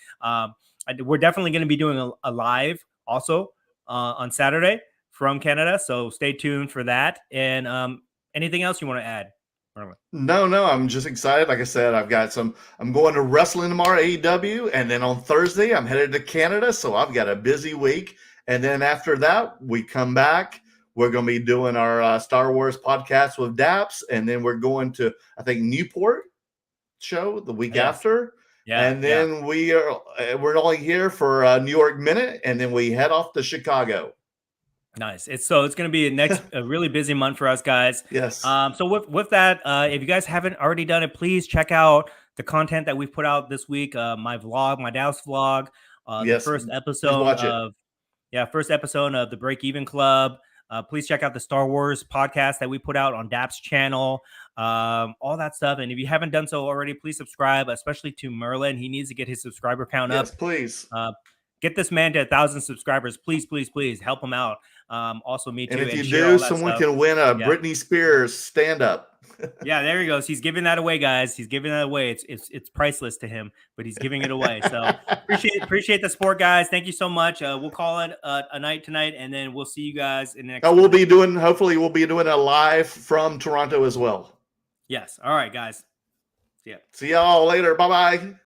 [SPEAKER 2] we're definitely going to be doing a live also on Saturday from Canada, so stay tuned for that. And anything else you want to add?
[SPEAKER 1] No, I'm just excited. Like I said, I'm going to wrestling tomorrow, AEW, and then on Thursday I'm headed to Canada, so I've got a busy week. And then after that, we come back. We're going to be doing our Star Wars podcast with Daps, and then we're going to, I think, Newport show the week after. Yeah, and then we're only here for a New York minute, and then we head off to Chicago.
[SPEAKER 2] Nice. It's going to be a really busy month for us, guys.
[SPEAKER 1] Yes.
[SPEAKER 2] So with that, if you guys haven't already done it, please check out the content that we've put out this week. My vlog, my Dallas vlog, the first episode of the Break Even Club. Please check out the Star Wars podcast that we put out on Dap's channel, all that stuff. And if you haven't done so already, please subscribe, especially to Merlin. He needs to get his subscriber count up.
[SPEAKER 1] Yes, please.
[SPEAKER 2] Get this man to 1,000 subscribers. Please, please, please help him out. Also, me too.
[SPEAKER 1] And if you do, someone can win a Britney Spears stand-up.
[SPEAKER 2] Yeah, there he goes. He's giving that away, guys. He's giving that away. It's priceless to him, but he's giving it away. So appreciate the support, guys. Thank you so much. We'll call it a night tonight, and then we'll see you guys in the next.
[SPEAKER 1] Hopefully we'll be doing a live from Toronto as well.
[SPEAKER 2] Yes. All right, guys.
[SPEAKER 1] See y'all later. Bye-bye.